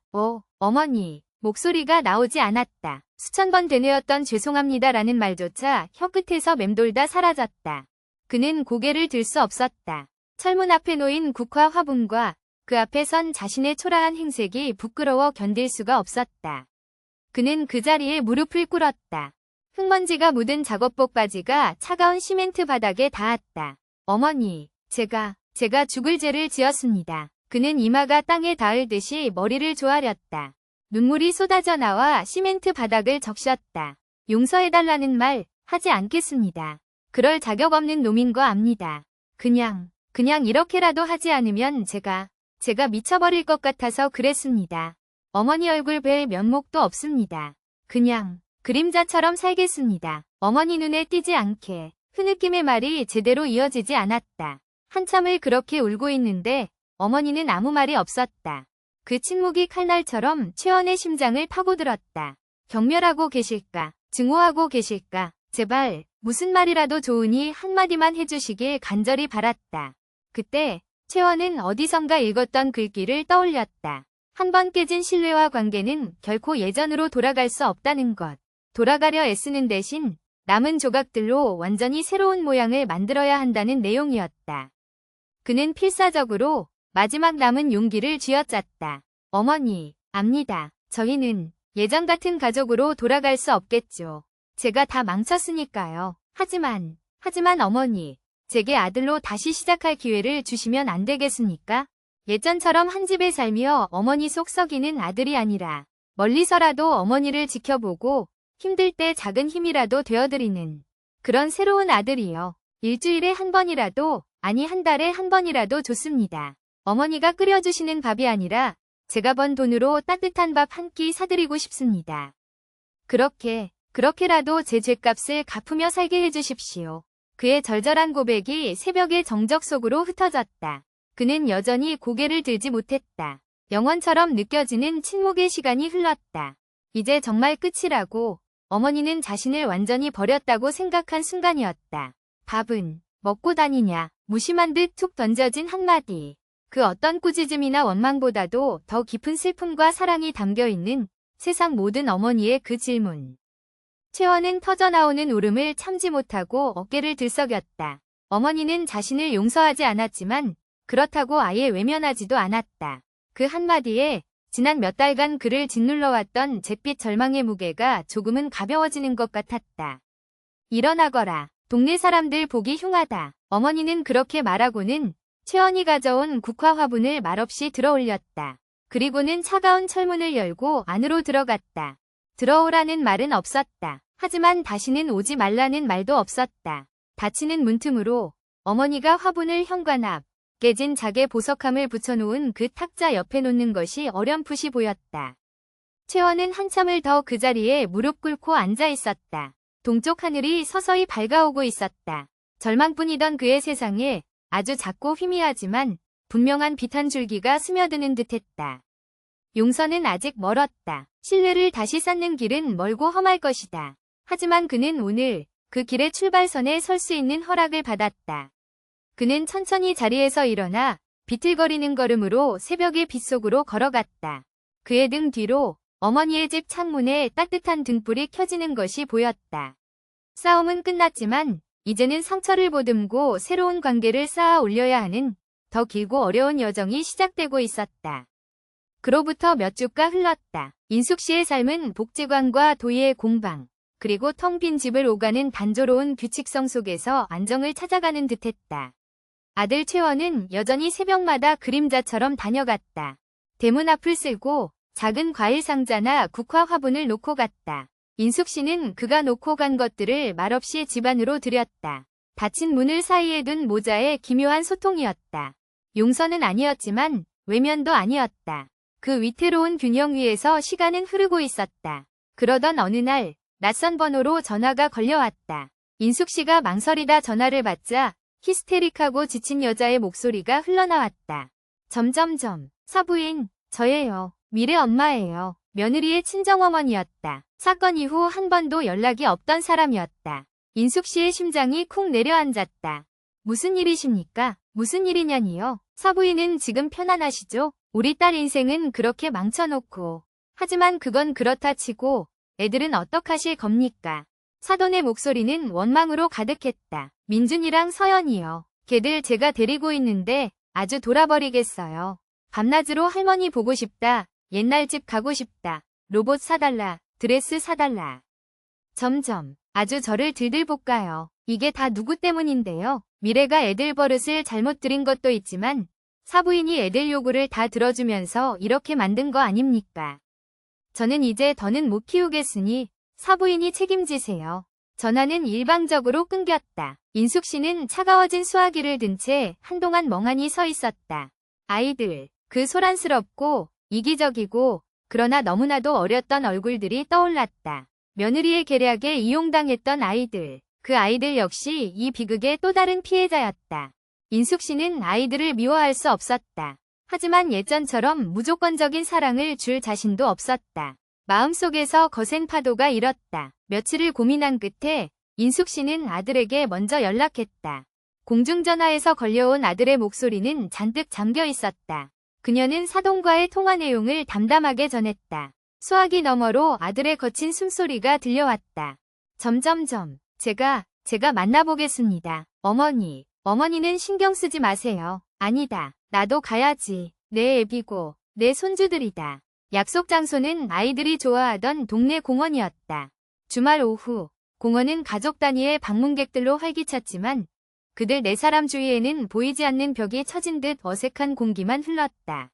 어머니. 목소리가 나오지 않았다. 수천 번 되뇌었던 죄송합니다라는 말조차 혀끝에서 맴돌다 사라졌다. 그는 고개를 들 수 없었다. 철문 앞에 놓인 국화 화분과 그 앞에 선 자신의 초라한 행색이 부끄러워 견딜 수가 없었다. 그는 그 자리에 무릎을 꿇었다. 흙먼지가 묻은 작업복 바지가 차가운 시멘트 바닥에 닿았다. 어머니, 제가 죽을 죄를 지었습니다. 그는 이마가 땅에 닿을 듯이 머리를 조아렸다. 눈물이 쏟아져 나와 시멘트 바닥을 적셨다. 용서해달라는 말 하지 않겠습니다. 그럴 자격 없는 놈인 거 압니다. 그냥 이렇게라도 하지 않으면 제가 미쳐버릴 것 같아서 그랬습니다. 어머니 얼굴 뵐 면목도 없습니다. 그냥 그림자처럼 살겠습니다. 어머니 눈에 띄지 않게 흐느낌의 말이 제대로 이어지지 않았다. 한참을 그렇게 울고 있는데 어머니는 아무 말이 없었다. 그 침묵이 칼날처럼 채원의 심장을 파고들었다. 경멸하고 계실까? 증오하고 계실까? 제발 무슨 말이라도 좋으니 한마디만 해주시길 간절히 바랐다. 그때 채원은 어디선가 읽었던 글귀를 떠올렸다. 한 번 깨진 신뢰와 관계는 결코 예전으로 돌아갈 수 없다는 것. 돌아가려 애쓰는 대신 남은 조각들로 완전히 새로운 모양을 만들어야 한다는 내용이었다. 그는 필사적으로 마지막 남은 용기를 쥐어짰다. 어머니, 압니다. 저희는 예전 같은 가족으로 돌아갈 수 없겠죠. 제가 다 망쳤으니까요. 하지만 어머니, 제게 아들로 다시 시작할 기회를 주시면 안 되겠습니까? 예전처럼 한 집에 살며 어머니 속 썩이는 아들이 아니라 멀리서라도 어머니를 지켜보고 힘들 때 작은 힘이라도 되어드리는 그런 새로운 아들이요. 일주일에 한 번이라도, 아니 한 달에 한 번이라도 좋습니다. 어머니가 끓여주시는 밥이 아니라 제가 번 돈으로 따뜻한 밥 한 끼 사드리고 싶습니다. 그렇게라도 제 죗값을 갚으며 살게 해주십시오. 그의 절절한 고백이 새벽의 정적 속으로 흩어졌다. 그는 여전히 고개를 들지 못했다. 영원처럼 느껴지는 침묵의 시간이 흘렀다. 이제 정말 끝이라고 어머니는 자신을 완전히 버렸다고 생각한 순간이었다. 밥은 먹고 다니냐? 무심한 듯 툭 던져진 한마디. 그 어떤 꾸짖음이나 원망보다도 더 깊은 슬픔과 사랑이 담겨있는 세상 모든 어머니의 그 질문. 채원은 터져나오는 울음을 참지 못하고 어깨를 들썩였다. 어머니는 자신을 용서하지 않았지만 그렇다고 아예 외면하지도 않았다. 그 한마디에 지난 몇 달간 그를 짓눌러왔던 잿빛 절망의 무게가 조금은 가벼워지는 것 같았다. 일어나거라. 동네 사람들 보기 흉하다. 어머니는 그렇게 말하고는 채원이 가져온 국화 화분을 말없이 들어올렸다. 그리고는 차가운 철문을 열고 안으로 들어갔다. 들어오라는 말은 없었다. 하지만 다시는 오지 말라는 말도 없었다. 닫히는 문틈으로 어머니가 화분을 현관 앞 깨진 작의 보석함을 붙여놓은 그 탁자 옆에 놓는 것이 어렴풋이 보였다. 채원은 한참을 더 그 자리에 무릎 꿇고 앉아 있었다. 동쪽 하늘이 서서히 밝아오고 있었다. 절망뿐이던 그의 세상에 아주 작고 희미하지만 분명한 빛 한 줄기가 스며드는 듯했다. 용서는 아직 멀었다. 신뢰를 다시 쌓는 길은 멀고 험할 것이다. 하지만 그는 오늘 그 길의 출발선에 설 수 있는 허락을 받았다. 그는 천천히 자리에서 일어나 비틀거리는 걸음으로 새벽의 빛 속으로 걸어갔다. 그의 등 뒤로 어머니의 집 창문에 따뜻한 등불이 켜지는 것이 보였다. 싸움은 끝났지만 이제는 상처를 보듬고 새로운 관계를 쌓아 올려야 하는 더 길고 어려운 여정이 시작되고 있었다. 그로부터 몇 주가 흘렀다. 인숙 씨의 삶은 복지관과 도의의 공방, 그리고 텅 빈 집을 오가는 단조로운 규칙성 속에서 안정을 찾아가는 듯했다. 아들 채원은 여전히 새벽마다 그림자처럼 다녀갔다. 대문 앞을 쓸고 작은 과일 상자나 국화 화분을 놓고 갔다. 인숙 씨는 그가 놓고 간 것들을 말없이 집 안으로 들였다. 닫힌 문을 사이에 둔 모자의 기묘한 소통이었다. 용서는 아니었지만 외면도 아니었다. 그 위태로운 균형 위에서 시간은 흐르고 있었다. 그러던 어느 날 낯선 번호로 전화가 걸려왔다. 인숙 씨가 망설이다 전화를 받자 히스테릭하고 지친 여자의 목소리가 흘러나왔다. 점점점. 사부인, 저예요. 미래 엄마예요. 며느리의 친정어머니였다. 사건 이후 한 번도 연락이 없던 사람이었다. 인숙 씨의 심장이 쿵 내려앉았다. 무슨 일이십니까? 무슨 일이냐니요? 사부인은 지금 편안하시죠? 우리 딸 인생은 그렇게 망쳐놓고. 하지만 그건 그렇다 치고 애들은 어떡하실 겁니까? 사돈의 목소리는 원망으로 가득했다. 민준이랑 서연이요. 걔들 제가 데리고 있는데 아주 돌아버리겠어요. 밤낮으로 할머니 보고 싶다. 옛날 집 가고 싶다. 로봇 사달라. 드레스 사달라. 점점 아주 저를 들들 볶아요. 이게 다 누구 때문인데요? 미래가 애들 버릇을 잘못 들인 것도 있지만 사부인이 애들 요구를 다 들어주면서 이렇게 만든 거 아닙니까? 저는 이제 더는 못 키우겠으니 사부인이 책임지세요. 전화는 일방적으로 끊겼다. 인숙 씨는 차가워진 수화기를 든 채 한동안 멍하니 서 있었다. 아이들, 그 소란스럽고 이기적이고 그러나 너무나도 어렸던 얼굴들이 떠올랐다. 며느리의 계략에 이용당했던 아이들, 그 아이들 역시 이 비극의 또 다른 피해자였다. 인숙 씨는 아이들을 미워할 수 없었다. 하지만 예전처럼 무조건적인 사랑을 줄 자신도 없었다. 마음속에서 거센 파도가 일었다. 며칠을 고민한 끝에 인숙 씨는 아들에게 먼저 연락했다. 공중전화에서 걸려온 아들의 목소리는 잔뜩 잠겨 있었다. 그녀는 사돈과의 통화 내용을 담담하게 전했다. 수화기 너머로 아들의 거친 숨소리가 들려왔다. 점점점. 제가 만나보겠습니다. 어머니는 신경 쓰지 마세요. 아니다. 나도 가야지. 내 애비고 내 손주들이다. 약속 장소는 아이들이 좋아하던 동네 공원이었다. 주말 오후 공원은 가족 단위의 방문객들로 활기찼지만 그들 네 사람 주위에는 보이지 않는 벽이 처진 듯 어색한 공기만 흘렀다.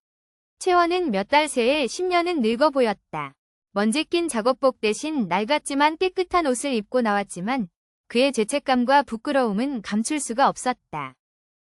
채원은 몇 달 새에 10년은 늙어 보였다. 먼지 낀 작업복 대신 낡았지만 깨끗한 옷을 입고 나왔지만 그의 죄책감과 부끄러움은 감출 수가 없었다.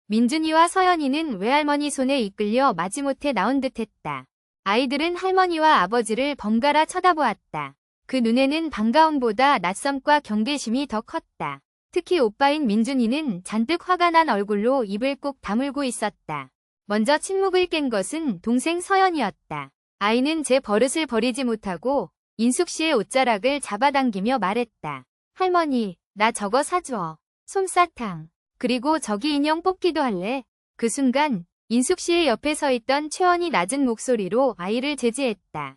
민준이와 서연이는 외할머니 손에 이끌려 마지못해 나온 듯했다. 아이들은 할머니와 아버지를 번갈아 쳐다보았다. 그 눈에는 반가움보다 낯섦과 경계심이 더 컸다. 특히 오빠인 민준이는 잔뜩 화가 난 얼굴로 입을 꾹 다물고 있었다. 먼저 침묵을 깬 것은 동생 서연이었다. 아이는 제 버릇을 버리지 못하고 인숙 씨의 옷자락을 잡아당기며 말했다. 할머니, 나 저거 사줘. 솜사탕. 그리고 저기 인형 뽑기도 할래? 그 순간 인숙 씨의 옆에 서 있던 채원이 낮은 목소리로 아이를 제지했다.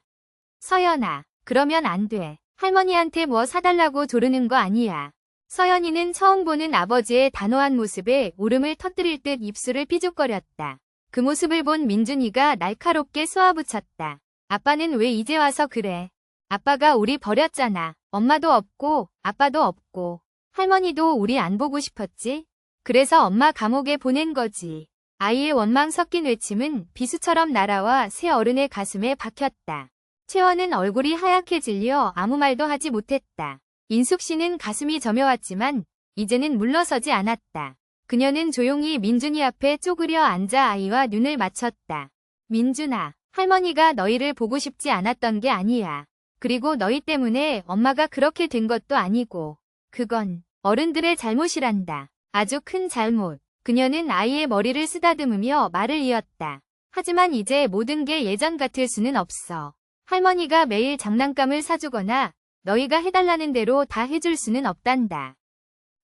서연아, 그러면 안 돼. 할머니한테 뭐 사달라고 조르는 거 아니야. 서연이는 처음 보는 아버지의 단호한 모습에 울음을 터뜨릴 듯 입술을 삐죽거렸다. 그 모습을 본 민준이가 날카롭게 쏘아붙였다. 아빠는 왜 이제 와서 그래? 아빠가 우리 버렸잖아. 엄마도 없고 아빠도 없고 할머니도 우리 안 보고 싶었지? 그래서 엄마 감옥에 보낸 거지. 아이의 원망 섞인 외침은 비수처럼 날아와 새 어른의 가슴에 박혔다. 채원은 얼굴이 하얗게 질려 아무 말도 하지 못했다. 인숙 씨는 가슴이 저며왔지만 이제는 물러서지 않았다. 그녀는 조용히 민준이 앞에 쪼그려 앉아 아이와 눈을 맞췄다. 민준아, 할머니가 너희를 보고 싶지 않았던 게 아니야. 그리고 너희 때문에 엄마가 그렇게 된 것도 아니고. 그건 어른들의 잘못이란다. 아주 큰 잘못. 그녀는 아이의 머리를 쓰다듬으며 말을 이었다. 하지만 이제 모든 게 예전 같을 수는 없어. 할머니가 매일 장난감을 사주거나 너희가 해달라는 대로 다 해줄 수는 없단다.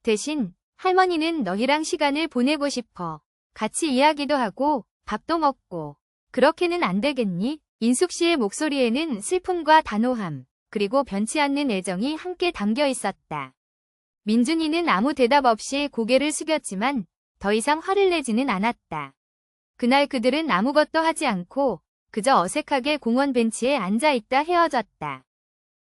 대신 할머니는 너희랑 시간을 보내고 싶어. 같이 이야기도 하고 밥도 먹고. 그렇게는 안 되겠니? 인숙 씨의 목소리에는 슬픔과 단호함, 그리고 변치 않는 애정이 함께 담겨 있었다. 민준이는 아무 대답 없이 고개를 숙였지만 더 이상 화를 내지는 않았다. 그날 그들은 아무것도 하지 않고 그저 어색하게 공원 벤치에 앉아있다 헤어졌다.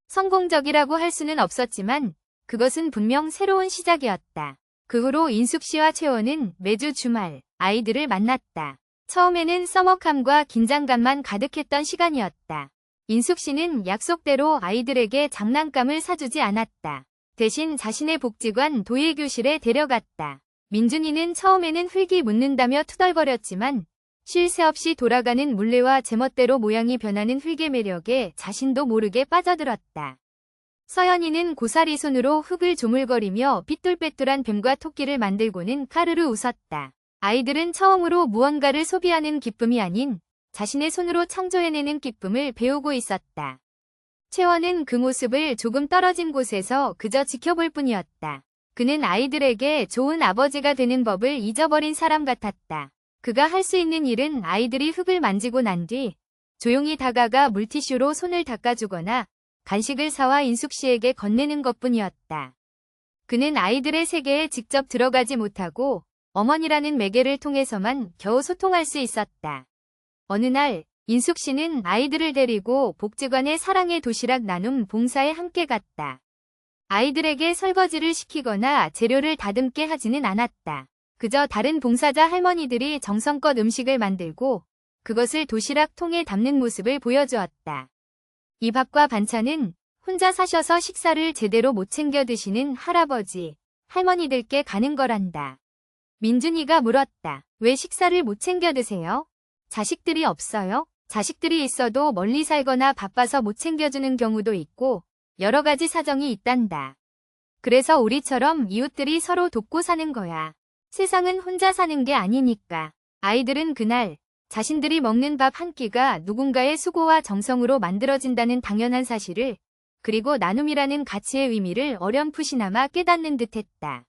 성공적이라고 할 수는 없었지만 그것은 분명 새로운 시작이었다. 그 후로 인숙 씨와 채원은 매주 주말 아이들을 만났다. 처음에는 서먹함과 긴장감만 가득했던 시간이었다. 인숙 씨는 약속대로 아이들에게 장난감을 사주지 않았다. 대신 자신의 복지관 도예교실에 데려갔다. 민준이는 처음에는 흙이 묻는다며 투덜거렸지만 쉴 새 없이 돌아가는 물레와 제멋대로 모양이 변하는 흙의 매력에 자신도 모르게 빠져들었다. 서연이는 고사리 손으로 흙을 조물거리며 삐뚤빼뚤한 뱀과 토끼를 만들고는 카르르 웃었다. 아이들은 처음으로 무언가를 소비하는 기쁨이 아닌 자신의 손으로 창조해내는 기쁨을 배우고 있었다. 채원은 그 모습을 조금 떨어진 곳에서 그저 지켜볼 뿐이었다. 그는 아이들에게 좋은 아버지가 되는 법을 잊어버린 사람 같았다. 그가 할 수 있는 일은 아이들이 흙을 만지고 난 뒤 조용히 다가가 물티슈로 손을 닦아주거나 간식을 사와 인숙 씨에게 건네는 것뿐이었다. 그는 아이들의 세계에 직접 들어가지 못하고 어머니라는 매개를 통해서만 겨우 소통할 수 있었다. 어느 날 인숙 씨는 아이들을 데리고 복지관의 사랑의 도시락 나눔 봉사에 함께 갔다. 아이들에게 설거지를 시키거나 재료를 다듬게 하지는 않았다. 그저 다른 봉사자 할머니들이 정성껏 음식을 만들고 그것을 도시락 통에 담는 모습을 보여주었다. 이 밥과 반찬은 혼자 사셔서 식사를 제대로 못 챙겨 드시는 할아버지, 할머니들께 가는 거란다. 민준이가 물었다. 왜 식사를 못 챙겨 드세요? 자식들이 없어요? 자식들이 있어도 멀리 살거나 바빠서 못 챙겨주는 경우도 있고 여러 가지 사정이 있단다. 그래서 우리처럼 이웃들이 서로 돕고 사는 거야. 세상은 혼자 사는 게 아니니까. 아이들은 그날 자신들이 먹는 밥 한 끼가 누군가의 수고와 정성으로 만들어진다는 당연한 사실을, 그리고 나눔이라는 가치의 의미를 어렴풋이나마 깨닫는 듯했다.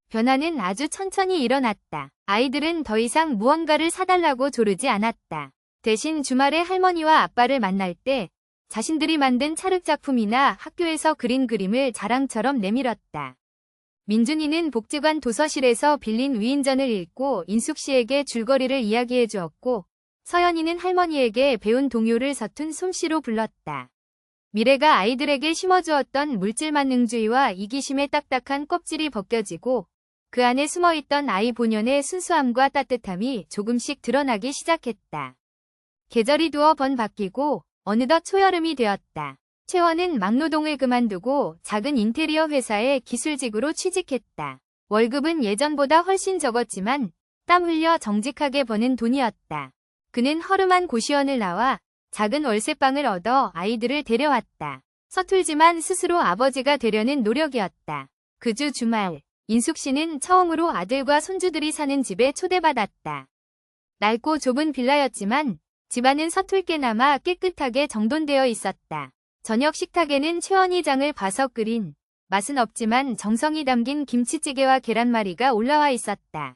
변화는 아주 천천히 일어났다. 아이들은 더 이상 무언가를 사달라고 조르지 않았다. 대신 주말에 할머니와 아빠를 만날 때 자신들이 만든 찰흙작품이나 학교에서 그린 그림을 자랑처럼 내밀었다. 민준이는 복지관 도서실에서 빌린 위인전을 읽고 인숙 씨에게 줄거리를 이야기해 주었고, 서연이는 할머니에게 배운 동요를 서툰 솜씨로 불렀다. 미래가 아이들에게 심어주었던 물질만능주의와 이기심의 딱딱한 껍질이 벗겨지고 그 안에 숨어있던 아이 본연의 순수함과 따뜻함이 조금씩 드러나기 시작했다. 계절이 두어 번 바뀌고 어느덧 초여름이 되었다. 채원은 막노동을 그만두고 작은 인테리어 회사의 기술직으로 취직했다. 월급은 예전보다 훨씬 적었지만 땀 흘려 정직하게 버는 돈이었다. 그는 허름한 고시원을 나와 작은 월세방을 얻어 아이들을 데려왔다. 서툴지만 스스로 아버지가 되려는 노력이었다. 그 주 주말, 인숙 씨는 처음으로 아들과 손주들이 사는 집에 초대받았다. 낡고 좁은 빌라였지만 집안은 서툴게나마 깨끗하게 정돈되어 있었다. 저녁 식탁에는 채원이 장을 봐서 끓인 맛은 없지만 정성이 담긴 김치찌개와 계란말이가 올라와 있었다.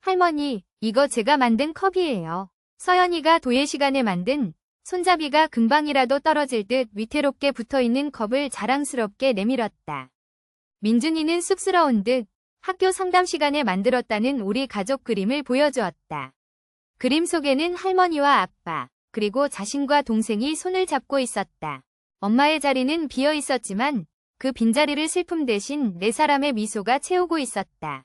할머니, 이거 제가 만든 컵이에요. 서연이가 도예 시간에 만든 손잡이가 금방이라도 떨어질 듯 위태롭게 붙어있는 컵을 자랑스럽게 내밀었다. 민준이는 쑥스러운 듯 학교 상담 시간에 만들었다는 우리 가족 그림을 보여주었다. 그림 속에는 할머니와 아빠, 그리고 자신과 동생이 손을 잡고 있었다. 엄마의 자리는 비어 있었지만 그 빈자리를 슬픔 대신 네 사람의 미소가 채우고 있었다.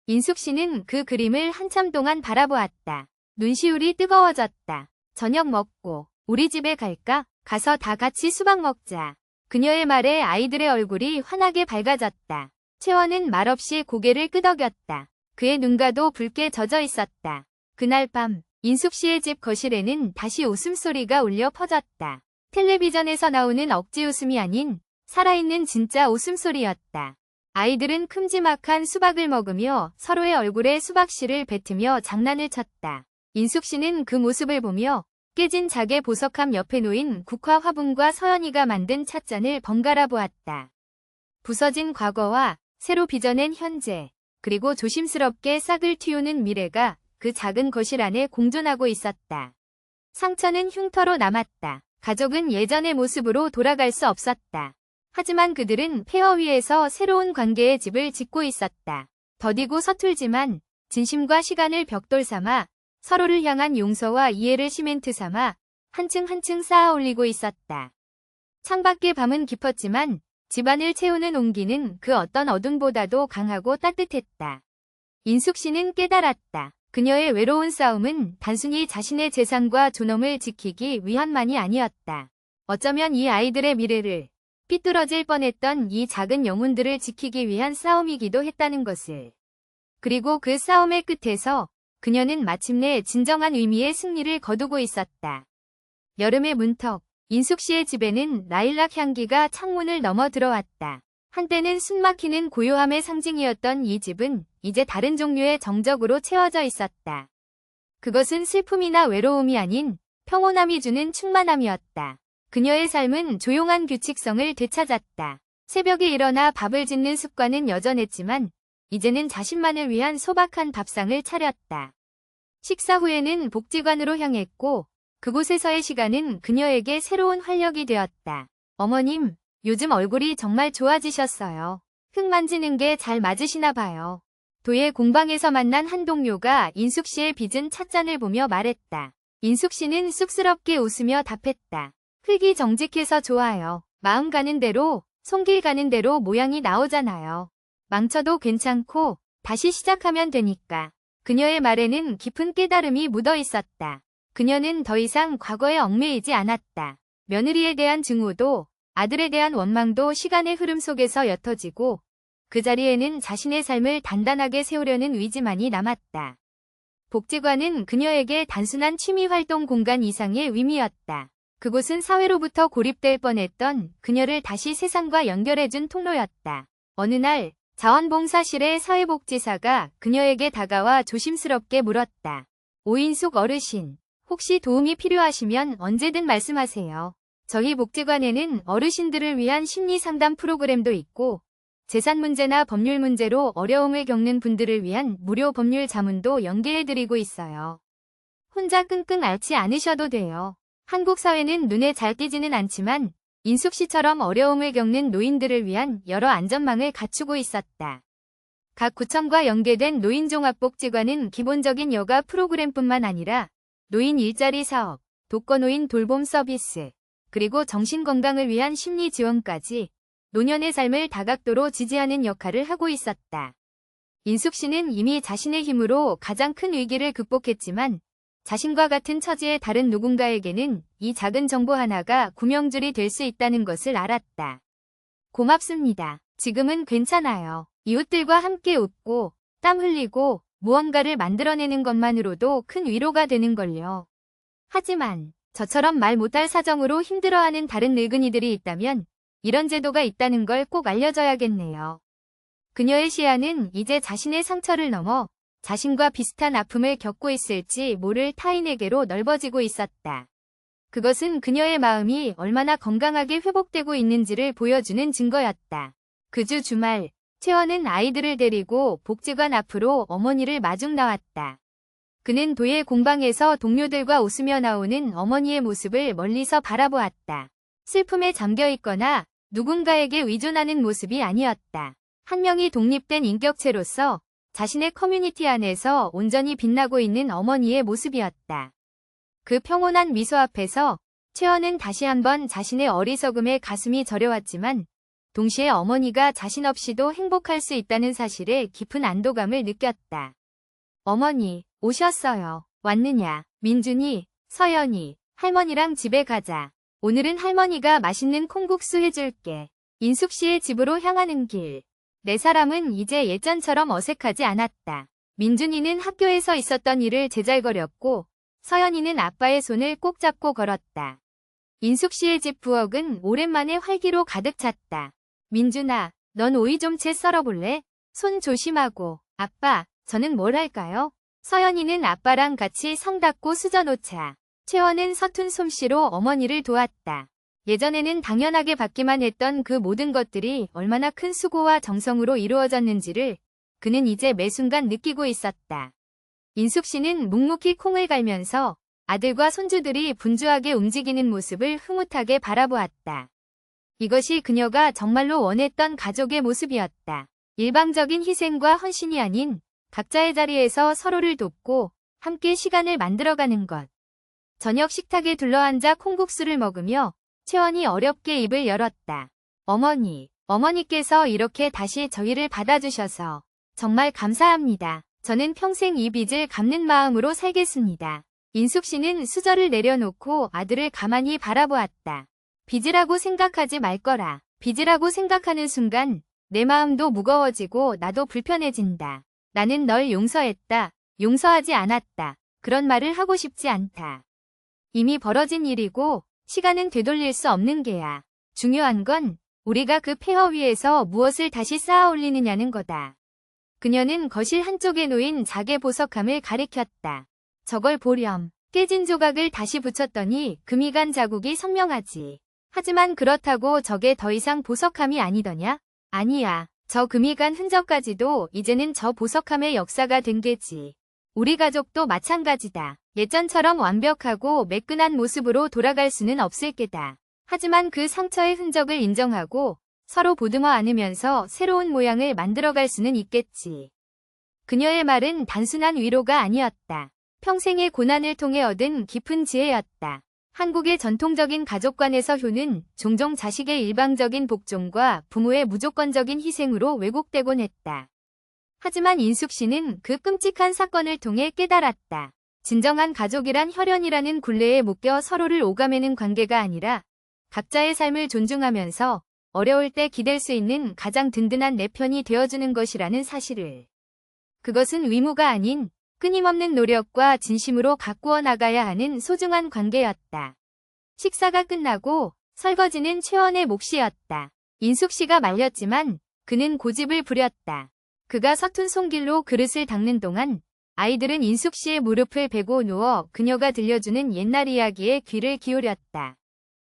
인숙 씨는 그 그림을 한참 동안 바라보았다. 눈시울이 뜨거워졌다. 저녁 먹고 우리 집에 갈까? 가서 다 같이 수박 먹자. 그녀의 말에 아이들의 얼굴이 환하게 밝아졌다. 채원은 말없이 고개를 끄덕였다. 그의 눈가도 붉게 젖어 있었다. 그날 밤 인숙 씨의 집 거실에는 다시 웃음소리가 울려 퍼졌다. 텔레비전에서 나오는 억지 웃음이 아닌 살아있는 진짜 웃음소리였다. 아이들은 큼지막한 수박을 먹으며 서로의 얼굴에 수박씨를 뱉으며 장난을 쳤다. 인숙 씨는 그 모습을 보며 깨진 작의 보석함 옆에 놓인 국화 화분과 서연이가 만든 찻잔을 번갈아 보았다. 부서진 과거와 새로 빚어낸 현재, 그리고 조심스럽게 싹을 틔우는 미래가 그 작은 거실 안에 공존하고 있었다. 상처는 흉터로 남았다. 가족은 예전의 모습으로 돌아갈 수 없었다. 하지만 그들은 폐허 위에서 새로운 관계의 집을 짓고 있었다. 더디고 서툴지만 진심과 시간을 벽돌 삼아 서로를 향한 용서와 이해를 시멘트 삼아 한층 한층 쌓아 올리고 있었다. 창밖의 밤은 깊었지만 집안을 채우는 온기는 그 어떤 어둠보다도 강하고 따뜻했다. 인숙 씨는 깨달았다. 그녀의 외로운 싸움은 단순히 자신의 재산과 존엄을 지키기 위함만이 아니었다. 어쩌면 이 아이들의 미래를, 삐뚤어질 뻔했던 이 작은 영혼들을 지키기 위한 싸움이기도 했다는 것을. 그리고 그 싸움의 끝에서 그녀는 마침내 진정한 의미의 승리를 거두고 있었다. 여름의 문턱, 인숙 씨의 집에는 라일락 향기가 창문을 넘어 들어왔다. 한때는 숨막히는 고요함의 상징이었던 이 집은 이제 다른 종류의 정적으로 채워져 있었다. 그것은 슬픔이나 외로움이 아닌 평온함이 주는 충만함이었다. 그녀의 삶은 조용한 규칙성을 되찾았다. 새벽에 일어나 밥을 짓는 습관은 여전했지만 이제는 자신만을 위한 소박한 밥상을 차렸다. 식사 후에는 복지관으로 향했고 그곳에서의 시간은 그녀에게 새로운 활력이 되었다. 어머님, 요즘 얼굴이 정말 좋아지셨어요. 흙 만지는 게 잘 맞으시나 봐요. 도예 공방에서 만난 한 동료가 인숙 씨의 빚은 찻잔을 보며 말했다. 인숙 씨는 쑥스럽게 웃으며 답했다. 흙이 정직해서 좋아요. 마음 가는 대로, 손길 가는 대로 모양이 나오잖아요. 망쳐도 괜찮고 다시 시작하면 되니까. 그녀의 말에는 깊은 깨달음이 묻어 있었다. 그녀는 더 이상 과거에 얽매이지 않았다. 며느리에 대한 증오도 아들에 대한 원망도 시간의 흐름 속에서 옅어지고 그 자리에는 자신의 삶을 단단하게 세우려는 의지만이 남았다. 복지관은 그녀에게 단순한 취미활동 공간 이상의 의미였다. 그곳은 사회로부터 고립될 뻔했던 그녀를 다시 세상과 연결해준 통로였다. 어느 날 자원봉사실의 사회복지사가 그녀에게 다가와 조심스럽게 물었다. 오인숙 어르신, 혹시 도움이 필요하시면 언제든 말씀하세요. 저희 복지관에는 어르신들을 위한 심리상담 프로그램도 있고 재산 문제나 법률 문제로 어려움을 겪는 분들을 위한 무료 법률 자문도 연계해드리고 있어요. 혼자 끙끙 앓지 않으셔도 돼요. 한국 사회는 눈에 잘 띄지는 않지만 인숙 씨처럼 어려움을 겪는 노인들을 위한 여러 안전망을 갖추고 있었다. 각 구청과 연계된 노인종합복지관은 기본적인 여가 프로그램뿐만 아니라 노인 일자리 사업, 독거노인 돌봄 서비스, 그리고 정신건강을 위한 심리 지원까지 노년의 삶을 다각도로 지지하는 역할을 하고 있었다. 인숙 씨는 이미 자신의 힘으로 가장 큰 위기를 극복했지만 자신과 같은 처지의 다른 누군가에게는 이 작은 정보 하나가 구명줄이 될 수 있다는 것을 알았다. 고맙습니다. 지금은 괜찮아요. 이웃들과 함께 웃고 땀 흘리고 무언가를 만들어내는 것만으로도 큰 위로가 되는걸요. 하지만 저처럼 말 못할 사정으로 힘들어하는 다른 늙은이들이 있다면 이런 제도가 있다는 걸 꼭 알려줘야겠네요. 그녀의 시야는 이제 자신의 상처를 넘어 자신과 비슷한 아픔을 겪고 있을지 모를 타인에게로 넓어지고 있었다. 그것은 그녀의 마음이 얼마나 건강하게 회복되고 있는지를 보여주는 증거였다. 그 주 주말, 채원은 아이들을 데리고 복지관 앞으로 어머니를 마중 나왔다. 그는 도예 공방에서 동료들과 웃으며 나오는 어머니의 모습을 멀리서 바라보았다. 슬픔에 잠겨 있거나 누군가에게 의존하는 모습이 아니었다. 한 명이 독립된 인격체로서 자신의 커뮤니티 안에서 온전히 빛나고 있는 어머니의 모습이었다. 그 평온한 미소 앞에서 채원은 다시 한번 자신의 어리석음에 가슴이 저려왔지만 동시에 어머니가 자신 없이도 행복할 수 있다는 사실에 깊은 안도감을 느꼈다. 어머니, 오셨어요. 왔느냐? 민준이, 서연이, 할머니랑 집에 가자. 오늘은 할머니가 맛있는 콩국수 해줄게. 인숙 씨의 집으로 향하는 길. 네 사람은 이제 예전처럼 어색하지 않았다. 민준이는 학교에서 있었던 일을 제잘거렸고 서연이는 아빠의 손을 꼭 잡고 걸었다. 인숙 씨의 집 부엌은 오랜만에 활기로 가득 찼다. 민준아, 넌 오이 좀 채 썰어볼래? 손 조심하고. 아빠, 저는 뭘 할까요? 서연이는 아빠랑 같이 성 닦고 수저 놓자. 채원은 서툰 솜씨로 어머니를 도왔다. 예전에는 당연하게 받기만 했던 그 모든 것들이 얼마나 큰 수고와 정성으로 이루어졌는지를 그는 이제 매 순간 느끼고 있었다. 인숙 씨는 묵묵히 콩을 갈면서 아들과 손주들이 분주하게 움직이는 모습을 흐뭇하게 바라보았다. 이것이 그녀가 정말로 원했던 가족의 모습이었다. 일방적인 희생과 헌신이 아닌 각자의 자리에서 서로를 돕고 함께 시간을 만들어가는 것. 저녁 식탁에 둘러앉아 콩국수를 먹으며 채원이 어렵게 입을 열었다. 어머니께서 이렇게 다시 저희를 받아주셔서 정말 감사합니다. 저는 평생 이 빚을 갚는 마음으로 살겠습니다. 인숙 씨는 수저를 내려놓고 아들을 가만히 바라보았다. 빚이라고 생각하지 말 거라. 빚이라고 생각하는 순간 내 마음도 무거워지고 나도 불편해진다. 나는 널 용서했다. 용서하지 않았다. 그런 말을 하고 싶지 않다. 이미 벌어진 일이고 시간은 되돌릴 수 없는 게야. 중요한 건 우리가 그 폐허 위에서 무엇을 다시 쌓아 올리느냐는 거다. 그녀는 거실 한쪽에 놓인 작의 보석함을 가리켰다. 저걸 보렴. 깨진 조각을 다시 붙였더니 금이 간 자국이 선명하지. 하지만 그렇다고 저게 더 이상 보석함이 아니더냐? 아니야. 저 금이 간 흔적까지도 이제는 저 보석함의 역사가 된 게지. 우리 가족도 마찬가지다. 예전처럼 완벽하고 매끈한 모습으로 돌아갈 수는 없을 게다. 하지만 그 상처의 흔적을 인정하고 서로 보듬어 안으면서 새로운 모양을 만들어갈 수는 있겠지. 그녀의 말은 단순한 위로가 아니었다. 평생의 고난을 통해 얻은 깊은 지혜였다. 한국의 전통적인 가족관에서 효는 종종 자식의 일방적인 복종과 부모의 무조건적인 희생으로 왜곡되곤 했다. 하지만 인숙 씨는 그 끔찍한 사건을 통해 깨달았다. 진정한 가족이란 혈연이라는 굴레에 묶여 서로를 오가매는 관계가 아니라 각자의 삶을 존중하면서 어려울 때 기댈 수 있는 가장 든든한 내 편이 되어주는 것이라는 사실을. 그것은 의무가 아닌 끊임없는 노력과 진심으로 가꾸어 나가야 하는 소중한 관계였다. 식사가 끝나고 설거지는 채원의 몫이었다. 인숙 씨가 말렸지만 그는 고집을 부렸다. 그가 서툰 손길로 그릇을 닦는 동안 아이들은 인숙 씨의 무릎을 베고 누워 그녀가 들려주는 옛날 이야기에 귀를 기울였다.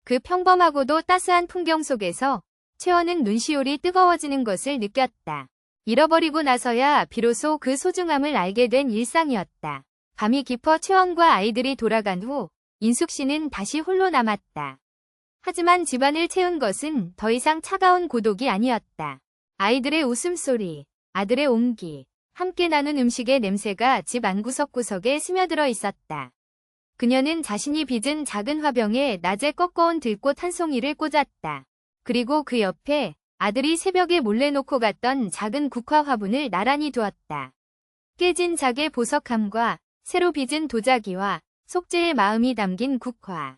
그 평범하고도 따스한 풍경 속에서 채원은 눈시울이 뜨거워지는 것을 느꼈다. 잃어버리고 나서야 비로소 그 소중함을 알게 된 일상이었다. 밤이 깊어 채원과 아이들이 돌아간 후 인숙 씨는 다시 홀로 남았다. 하지만 집안을 채운 것은 더 이상 차가운 고독이 아니었다. 아이들의 웃음소리, 아들의 온기, 함께 나눈 음식의 냄새가 집 안구석구석에 스며들어 있었다. 그녀는 자신이 빚은 작은 화병에 낮에 꺾어온 들꽃 한 송이를 꽂았다. 그리고 그 옆에 아들이 새벽에 몰래 놓고 갔던 작은 국화 화분을 나란히 두었다. 깨진 작의 보석함과 새로 빚은 도자기와 속죄의 마음이 담긴 국화.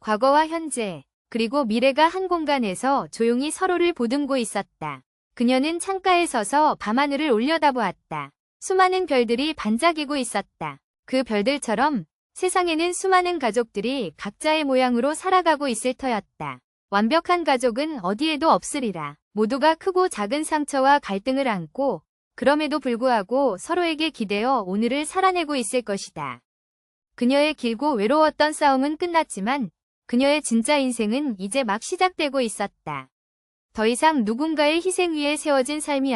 과거와 현재, 그리고 미래가 한 공간에서 조용히 서로를 보듬고 있었다. 그녀는 창가에 서서 밤하늘을 올려다보았다. 수많은 별들이 반짝이고 있었다. 그 별들처럼 세상에는 수많은 가족들이 각자의 모양으로 살아가고 있을 터였다. 완벽한 가족은 어디에도 없으리라. 모두가 크고 작은 상처와 갈등을 안고 그럼에도 불구하고 서로에게 기대어 오늘을 살아내고 있을 것이다. 그녀의 길고 외로웠던 싸움은 끝났지만 그녀의 진짜 인생은 이제 막 시작되고 있었다. 더 이상 누군가의 희생 위에 세워진 삶이